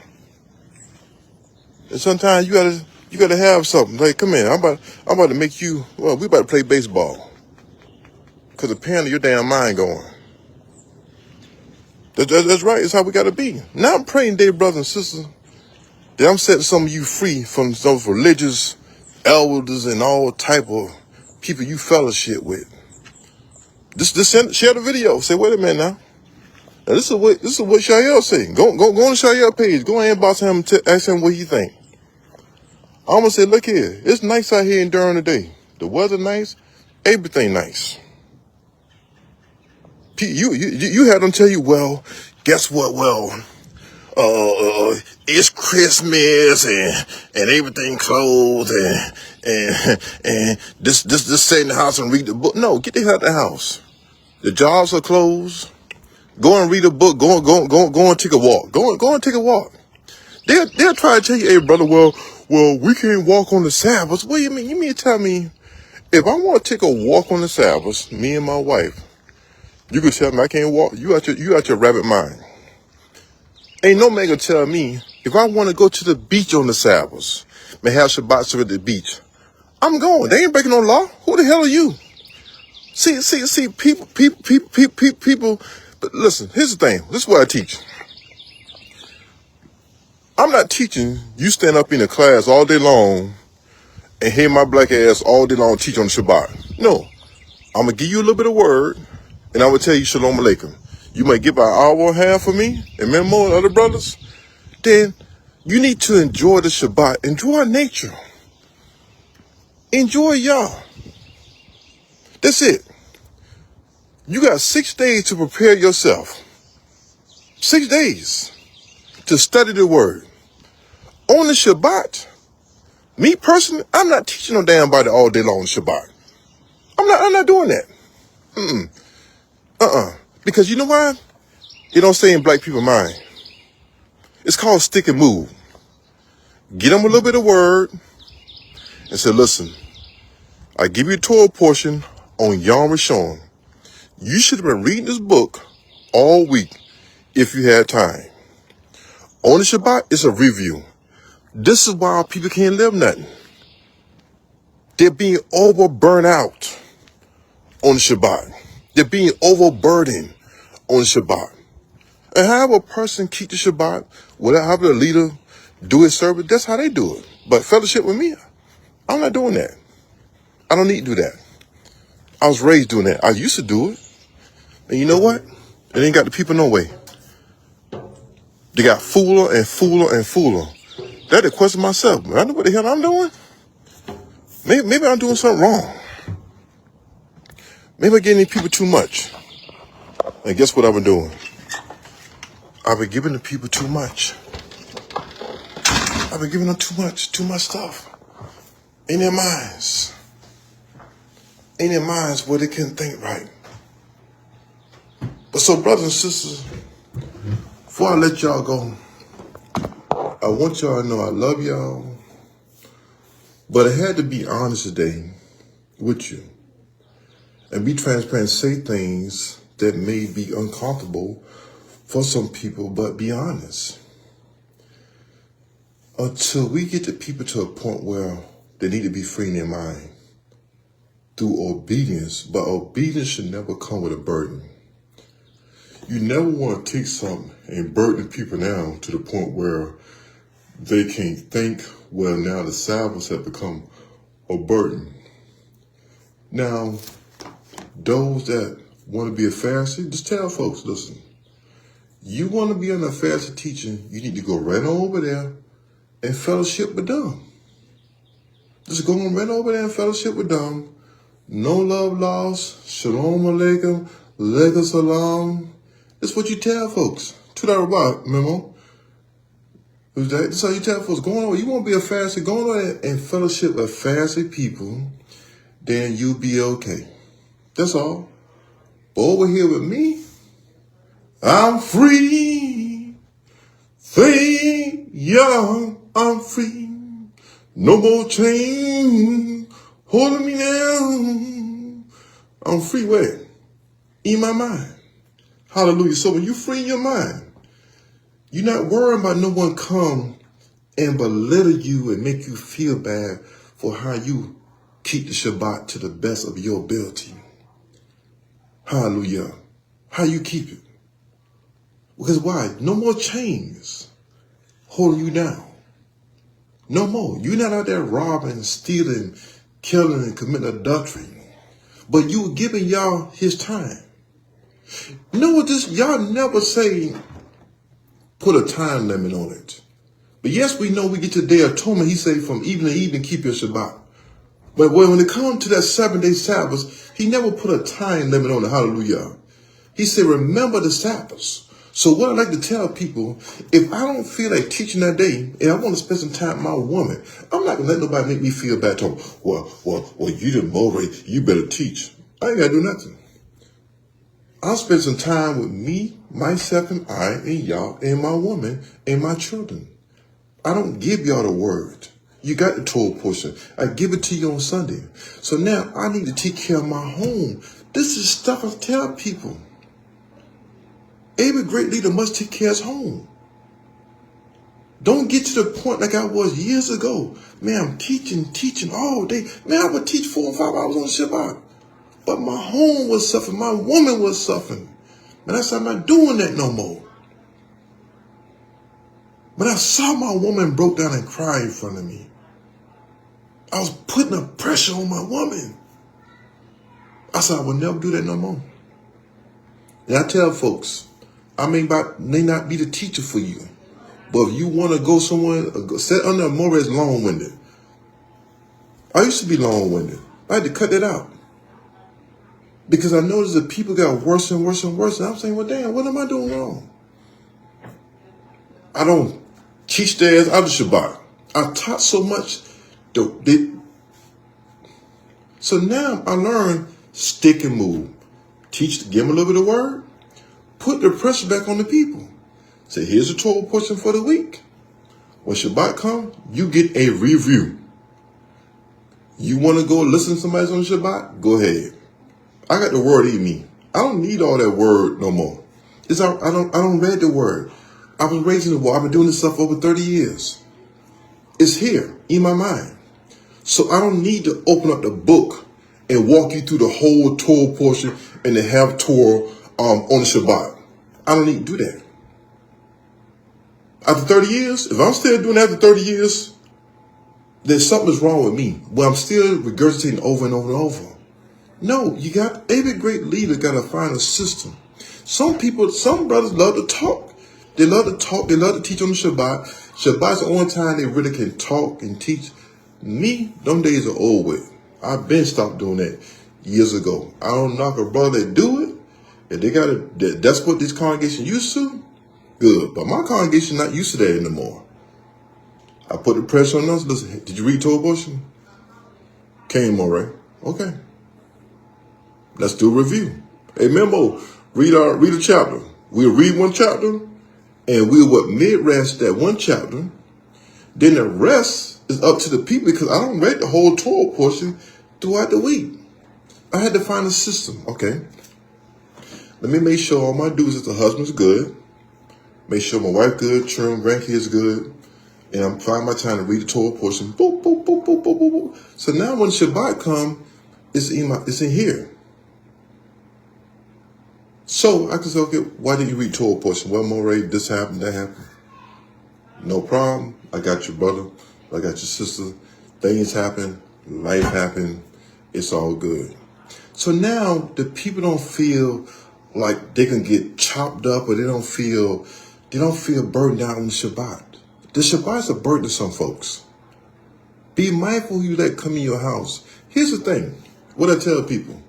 And sometimes you gotta have something. Like, come here, I'm about to make you. Well, we about to play baseball. Cause apparently your damn mind going. That's right. It's how we gotta be. Now I'm praying, dear brothers and sisters, that I'm setting some of you free from some religious elders and all type of people you fellowship with. Just share the video. Say, wait a minute now. Now this is what Shayl say. Go on the Shayl page. Go and inbox him and ask him what he think. I'm gonna say, look here. It's nice out here during the day. The weather nice. Everything nice. You had them tell you, well, guess what? Well, it's Christmas and everything closed and just stay in the house and read the book. No, get the hell out of the house. The jobs are closed. Go and read a book. Go and take a walk. Go and take a walk. They'll try to tell you, hey brother, well, we can't walk on the Sabbath. What do you mean? You mean to tell me if I want to take a walk on the Sabbath, me and my wife, you can tell me I can't walk? You out your rabbit mind. Ain't no man gonna tell me if I want to go to the beach on the Sabbath, may have Shabbat service at the beach. I'm going. They ain't breaking no law. Who the hell are you? See, people. But listen, here's the thing. This is what I teach. I'm not teaching you stand up in a class all day long and hear my black ass all day long teach on the Shabbat. No, I'm gonna give you a little bit of word, and I will tell you Shalom Aleichem. You might give an hour and a half for me and Memo and other brothers. Then you need to enjoy the Shabbat. Enjoy nature. Enjoy y'all. That's it. You got 6 days to prepare yourself. 6 days to study the word. On the Shabbat, me personally, I'm not teaching no damn body all day long on Shabbat. I'm not doing that. Because you know why? It don't stay in black people's mind. It's called stick and move. Get them a little bit of word and say, listen, I give you a Torah portion on Yom Rishon. You should have been reading this book all week if you had time. On the Shabbat, it's a review. This is why people can't live nothing. They're being overburnt out on the Shabbat. They're being overburdened on the Shabbat. And however a person keep the Shabbat, however the leader do his service, that's how they do it. But fellowship with me, I'm not doing that. I don't need to do that. I was raised doing that. I used to do it. And you know what? It ain't got the people no way. They got fooler and fooler and fooler. That I question myself. Man, I know what the hell I'm doing. Maybe I'm doing something wrong. Maybe I'm giving these people too much. And guess what I've been doing? I've been giving the people too much. I've been giving them too much stuff. In their minds. In their minds where they can't think right. But so, brothers and sisters, before I let y'all go, I want y'all to know I love y'all. But I had to be honest today with you. And be transparent, say things that may be uncomfortable for some people, but be honest. Until we get the people to a point where they need to be free in their mind through obedience, but obedience should never come with a burden. You never want to take something and burden people down to the point where they can't think. Well, now the Sabbaths have become a burden. Now, those that want to be a Pharisee, just tell folks, listen, you want to be on a Pharisee teaching, you need to go right on over there and fellowship with them. Just go on right over there and fellowship with them. No love lost. Shalom alaikum. Alaikum salam. That's what you tell folks. $2 memo. That's how you tell folks. Go on. You want to be a Pharisee? Go on there and fellowship with Pharisee people. Then you'll be okay. That's all. But over here with me, I'm free. Free, young, I'm free. No more chain holding me down. I'm free where? In my mind. Hallelujah. So when you free your mind, you're not worrying about no one come and belittle you and make you feel bad for how you keep the Shabbat to the best of your ability. Hallelujah. How you keep it. Because why? No more chains holding you down. No more. You're not out there robbing, stealing, killing, and committing adultery. But you were giving y'all his time. You know what this, y'all never say, put a time limit on it. But yes, we know we get to the Day of Atonement. He say from evening to evening, keep your Shabbat. But when it comes to that 7-day Sabbath, he never put a time limit on it. Hallelujah. He said, remember the Sabbath. So what I like to tell people, if I don't feel like teaching that day, and I want to spend some time with my woman, I'm not going to let nobody make me feel bad. Well, you the Moreh, you better teach. I ain't got to do nothing. I'll spend some time with me, myself, and I, and y'all, and my woman, and my children. I don't give y'all the word. You got the Torah portion. I give it to you on Sunday. So now I need to take care of my home. This is stuff I tell people. Every great leader must take care of his home. Don't get to the point like I was years ago. Man, I'm teaching all day. Man, I would teach 4 or 5 hours on Shabbat. But my home was suffering. My woman was suffering. Man, I said, I'm not doing that no more. But I saw my woman broke down and cried in front of me. I was putting a pressure on my woman. I said, I will never do that no more. And I tell folks, I may not be the teacher for you. But if you want to go somewhere, sit under Moreh's long-winded. I used to be long-winded. I had to cut that out. Because I noticed that people got worse and worse and worse. And I'm saying, well, damn, what am I doing wrong? I don't teach theirs out of Shabbat. I taught so much. So now I learned stick and move. Teach, give them a little bit of word. Put the pressure back on the people. Say, here's the Torah portion for the week. When Shabbat comes, you get a review. You want to go listen to somebody on Shabbat? Go ahead. I got the word in me. I don't need all that word no more. I don't read the word. I was raised in the word. I've been doing this stuff over 30 years. It's here in my mind. So I don't need to open up the book and walk you through the whole Torah portion and then have Torah on the Shabbat. I don't need to do that. After 30 years, if I'm still doing that after 30 years, then something's wrong with me. Well, I'm still regurgitating over and over and over. No, every great leader got to find a system. Some brothers love to talk. They love to talk. They love to teach on the Shabbat. Shabbat's the only time they really can talk and teach. Me, them days are old with. I've been stopped doing that years ago. I don't knock a brother that do it. If they got it, that's what this congregation used to. Good, but my congregation not used to that anymore. I put the pressure on us. Listen, did you read Torah portion? Came, Moreh. Okay. Let's do a review. Hey, remember, read a chapter. We'll read one chapter, and we'll mid-rest that one chapter. Then the rest is up to the people because I don't read the whole Torah portion throughout the week. I had to find a system. Okay. Let me make sure all my dudes is the husband's good. Make sure my wife good, children, grandkids good. And I'm finding my time to read the Torah portion. Boop, boop, boop, boop, boop, boop, boop. So now when Shabbat come, it's in here. So I can say, okay, why didn't you read Torah portion? Well, Moreh, this happened, that happened. No problem. I got your brother. I got your sister. Things happen. Life happened. It's all good. So now the people don't feel like they can get chopped up, or they don't feel burdened down on the Shabbat. The Shabbat is a burden to some folks. Be mindful who you let come in your house. Here's the thing. What I tell people.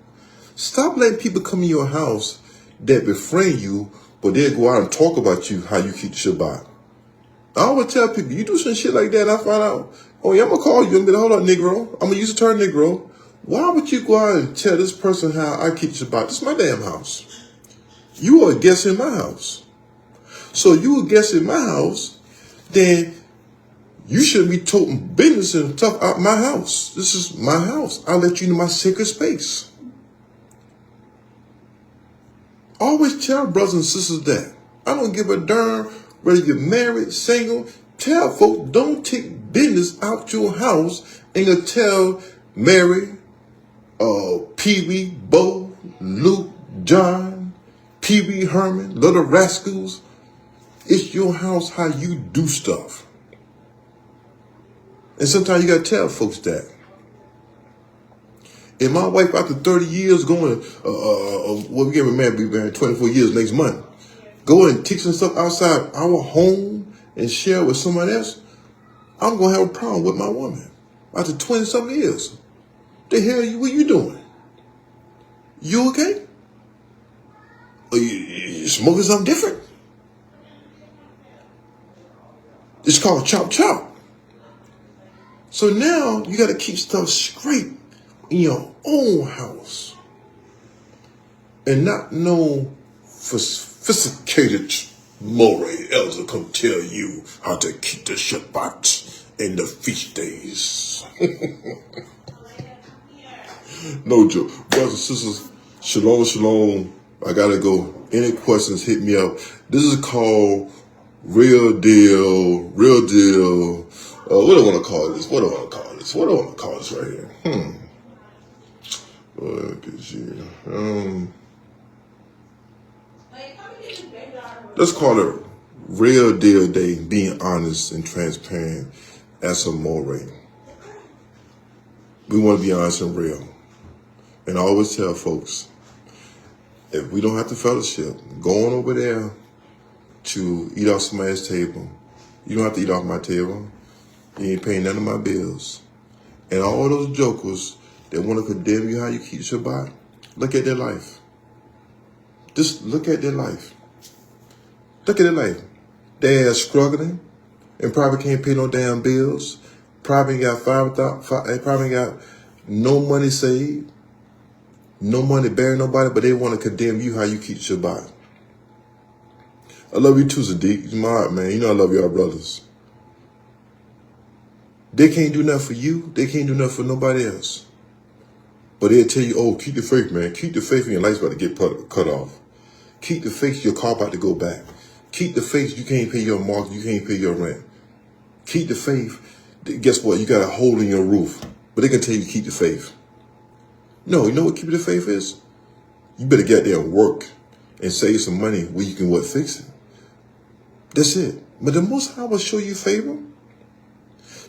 Stop letting people come in your house that befriend you, but they'll go out and talk about you, how you keep the Shabbat. I always tell people, you do some shit like that, and I find out, oh yeah, I'm going to call you. I'm going to hold up, Negro. I'm going to use the term Negro. Why would you go out and tell this person how I keep Shabbat? This is my damn house. You are a guest in my house. So you a guest in my house, then you shouldn't be toting business and stuff out my house. This is my house. I'll let you know my sacred space. Always tell brothers and sisters that. I don't give a darn whether you're married, single. Tell folks, don't take business out your house and you tell Mary, Pee-wee, Bo, Luke, John, Pee-wee, Herman, Little Rascals. It's your house how you do stuff. And sometimes you got to tell folks that. And my wife, after 30 years going, we getting married, we've been married 24 years next month, go and teach some stuff outside our home and share with someone else, I'm going to have a problem with my woman. After 20-something years. The hell, what you doing? You okay? Or you smoking something different? It's called chop chop. So now you got to keep stuff straight in your own house. And not no sophisticated Moreh elder come tell you how to keep the Shabbat and the feast days. No joke. Brothers and sisters, shalom, shalom. I got to go. Any questions, hit me up. This is called Real Deal. What do I want to call this? What do I want to call this right here? Let's call it Real Deal Day, being honest and transparent as a Moreh. We want to be honest and real. And I always tell folks, if we don't have to fellowship, going over there to eat off somebody's table, you don't have to eat off my table. You ain't paying none of my bills. And all those jokers that want to condemn you how you keep Shabbat, look at their life. Just look at their life. Look at their life. They're struggling and probably can't pay no damn bills. Probably got probably got no money saved, no money bearing nobody, but they want to condemn you how you keep Shabbat. I love you too, Sadiq. You're my heart, man. You know I love y'all brothers. They can't do nothing for you. They can't do nothing for nobody else. But they'll tell you, oh, keep the faith, man. Keep the faith and your life's about to get cut off. Keep the faith, your car about to go back. Keep the faith, you can't pay your mortgage, you can't pay your rent. Keep the faith. Guess what? You got a hole in your roof. But they can tell you to keep the faith. No, you know what keeping the faith is? You better get there and work and save some money where you can fix it. That's it. But the Most High will show you favor.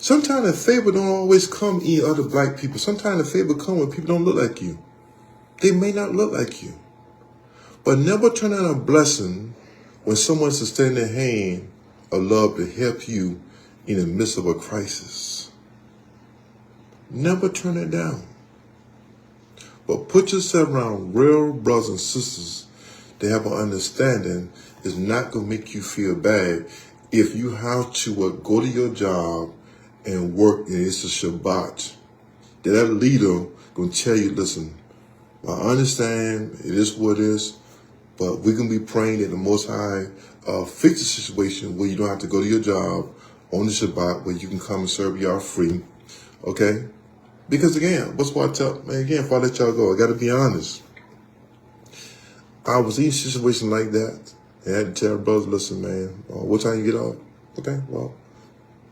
Sometimes the favor don't always come in other black people. Sometimes the favor come when people don't look like you. They may not look like you. But never turn down a blessing when someone's extending their hand of love to help you in the midst of a crisis. Never turn it down. But put yourself around real brothers and sisters that have an understanding. Is not going to make you feel bad if you have to go to your job and work and it's a Shabbat. That leader going to tell you, listen, I understand it is what it is, but we're going to be praying that the Most High fix the situation where you don't have to go to your job on the Shabbat, where you can come and serve y'all free, okay? Because again, what's what I tell, man, again, if I let y'all go, I got to be honest. I was in a situation like that, and I had to tell brothers, listen, man, what time you get off? Okay, well,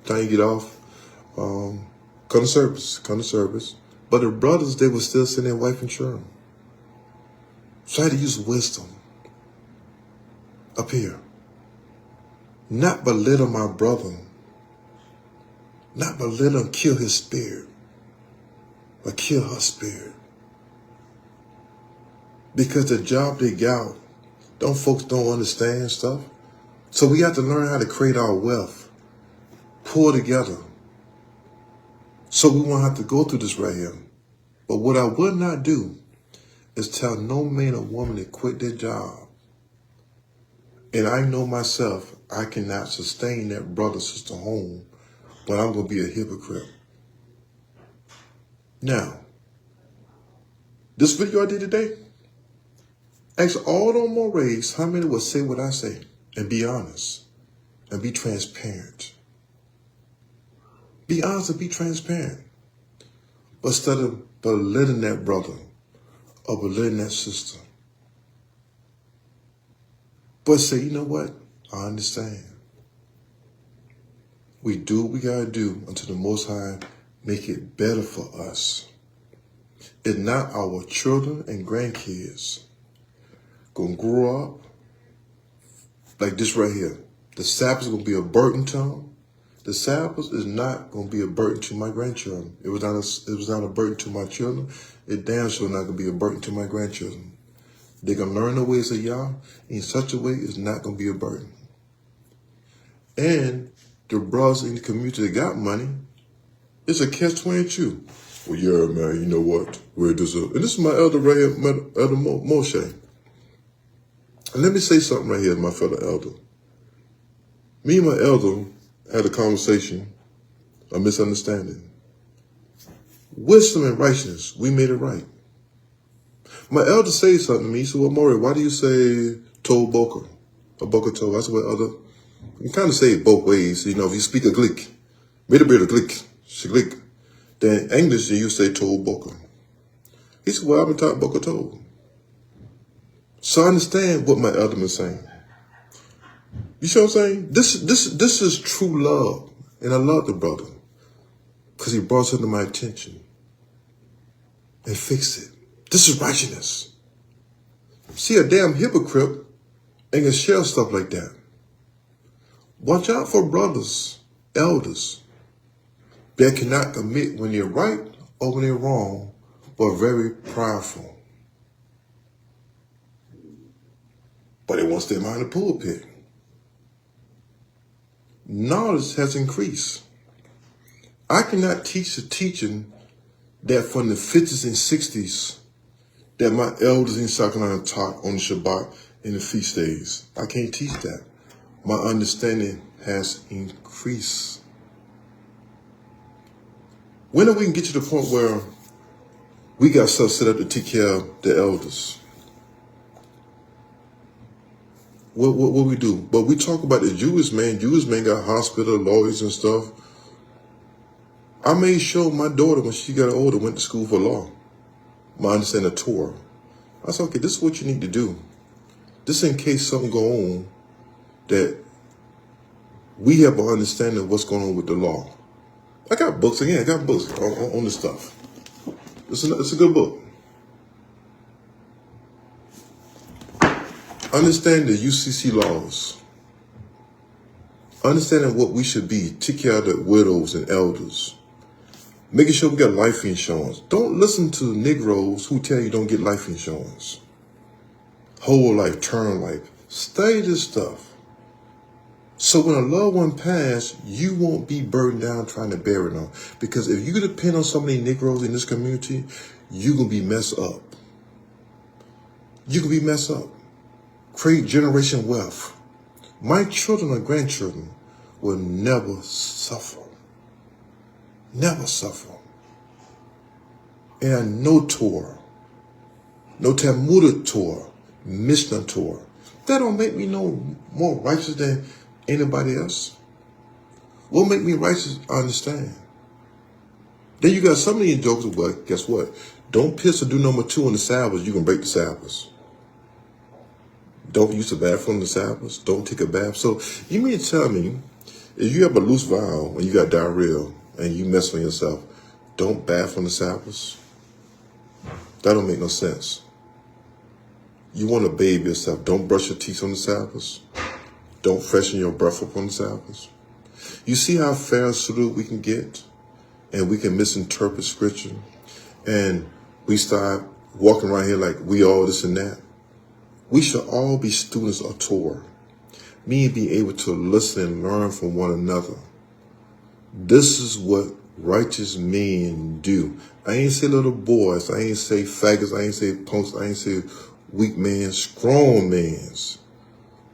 time you get off, come to service. But the brothers, they were still sitting there wiping children. So I had to use wisdom up here. Not belittle my brother. Not belittle and kill his spirit. But kill her spirit. Because the job they got, folks don't understand stuff. So we have to learn how to create our wealth. Pull together. So we won't have to go through this right here. But what I would not do is tell no man or woman to quit their job. And I know myself, I cannot sustain that brother, sister home, but I'm going to be a hypocrite. Now, this video I did today, ask all the Morehs how many will say what I say and be honest and be transparent. Be honest and be transparent. But instead of belittling that brother or belittling that sister, but say, you know what? I understand. We do what we got to do until the Most High make it better for us. It's not our children and grandkids going to grow up like this right here. The Sabbath is going to be a burden to them. The Sabbath is not going to be a burden to my grandchildren. It was not a burden to my children. It damn sure not going to be a burden to my grandchildren. They're going to learn the ways of Yah in such a way it's not going to be a burden. And the brothers in the community that got money, it's a catch-22. Well, yeah, man, you know what? Where does and this is my elder right here, my elder Moshe. And let me say something right here, my fellow elder. Me and my elder had a conversation, a misunderstanding. Wisdom and righteousness, we made it right. My elder said something to me. He said, well, Moreh, why do you say Tov Boker? Or Boker Tov? I said, well, elder, you can kind of say it both ways. You know, if you speak a glick, made a bit of glick, shglick, then English, you say Tov Boker. He said, well, I've been taught Boker Tov. So I understand what my elder is saying. You see what I'm saying? This is true love. And I love the brother because he brought something to my attention and fixed it. This is righteousness. See, a damn hypocrite ain't gonna share stuff like that. Watch out for brothers, elders, that cannot admit when they're right or when they're wrong, but very prideful. But they won't stay behind the pulpit. Knowledge has increased. I cannot teach the teaching that from the 50s and 60s that my elders in South Carolina taught on the Shabbat and the feast days. I can't teach that. My understanding has increased. When are we going to get to the point where we got stuff set up to take care of the elders? What we do? But we talk about the Jewish man. Jewish man got hospital, lawyers and stuff. I made sure my daughter, when she got older, went to school for law. My understanding of Torah. I said, okay, this is what you need to do. This in case something go on that we have an understanding of what's going on with the law. I got books, again, I got books on this stuff. It's a good book. Understand the UCC laws. Understanding what we should be. Take care of the widows and elders. Making sure we got life insurance. Don't listen to Negroes who tell you don't get life insurance. Whole life, term life. Study this stuff. So when a loved one passes, you won't be burdened down trying to bear it on. Because if you depend on so many Negroes in this community, you're going to be messed up. You can be messed up. Create generation wealth. My children or grandchildren will never suffer. Never suffer. And no Torah, no Talmudic Torah, Mishnah Torah. That don't make me no more righteous than anybody else. What make me righteous, I understand. Then you got some of these jokers, but guess what? Don't piss or do number 2 on the Sabbath, you can break the Sabbath. Don't use the bathroom on the Sabbath. Don't take a bath. So you mean to tell me, if you have a loose vial and you got diarrhea and you mess on yourself, don't bath on the Sabbath? That don't make no sense. You want to bathe yourself. Don't brush your teeth on the Sabbath. Don't freshen your breath up on the Sabbath. You see how pharisaical we can get? And we can misinterpret scripture. And we start walking around here like we all this and that. We should all be students of Torah. Meaning be able to listen and learn from one another. This is what righteous men do. I ain't say little boys. I ain't say faggots. I ain't say punks. I ain't say weak men, strong men.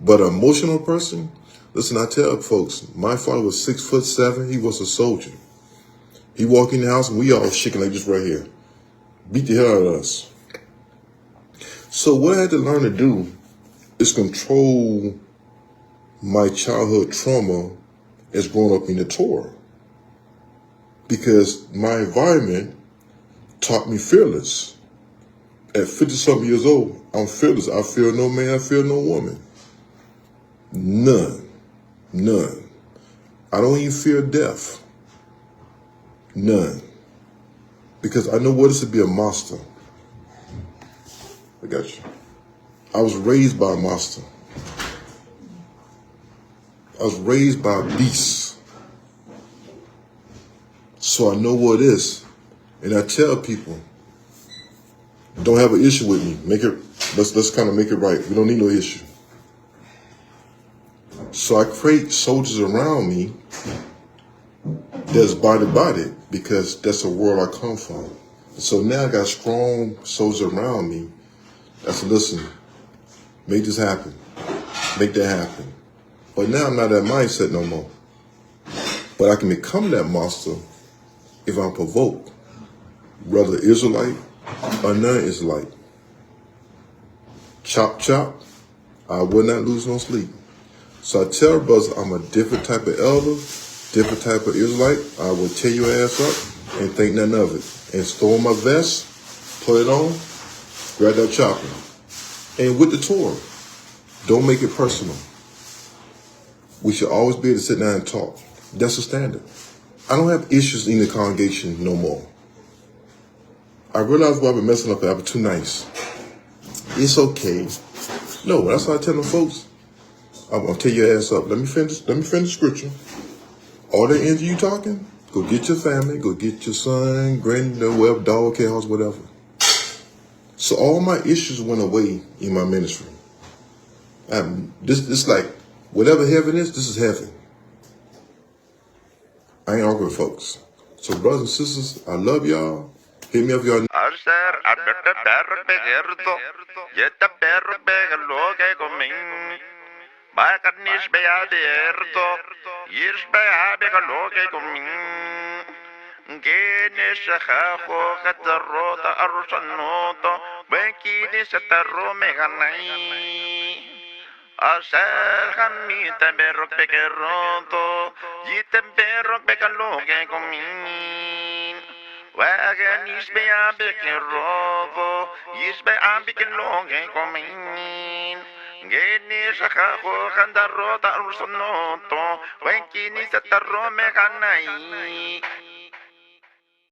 But an emotional person, listen, I tell folks, my father was 6'7". He was a soldier. He walked in the house and we all shaking like this right here. Beat the hell out of us. So what I had to learn to do is control my childhood trauma as growing up in the Torah. Because my environment taught me fearless. At 50-something years old, I'm fearless. I fear no man, I fear no woman. None. None. I don't even fear death. None. Because I know what it is to be a monster. I got you. I was raised by a monster. I was raised by a beast. So I know what it is. And I tell people, don't have an issue with me. Let's kind of make it right. We don't need no issue. So I create soldiers around me that's body because that's the world I come from. So now I got strong soldiers around me that's listen, make this happen. Make that happen. But now I'm not that mindset no more. But I can become that monster if I'm provoked, whether Israelite or non-Israelite. Chop, chop, I will not lose no sleep. So I tell brothers I'm a different type of elder, different type of Israelite. I will tear your ass up and think nothing of it. And store my vest, put it on, grab that chopper. And with the Torah, don't make it personal. We should always be able to sit down and talk. That's the standard. I don't have issues in the congregation no more. I realize why I've been messing up. I've been too nice. It's okay. No, that's why I tell them folks. I'll tear your ass up. Let me finish scripture. All that energy you talking, go get your family, go get your son, granddaughter, whatever, dog, cat house, whatever. So all my issues went away in my ministry. This like, whatever heaven is, this is heaven. I ain't arguing with folks. So brothers and sisters, I love y'all. Hit me up, y'all. Arser arbete perro begerto. Jetta perro begelo que comin. Bacarnis beaberto. Yirs beabegelo que comin. Genes jajo catarrota arrosanoto. Benkini setarro meganai. Aser hamita berro begeronto. Yitem perro begelo que comin. Wagen is bij aan bikken robo, is bij aan bikken longen komen. Geen is a gago gaan daar rota al sonoto, wenkie is het daar rome gaan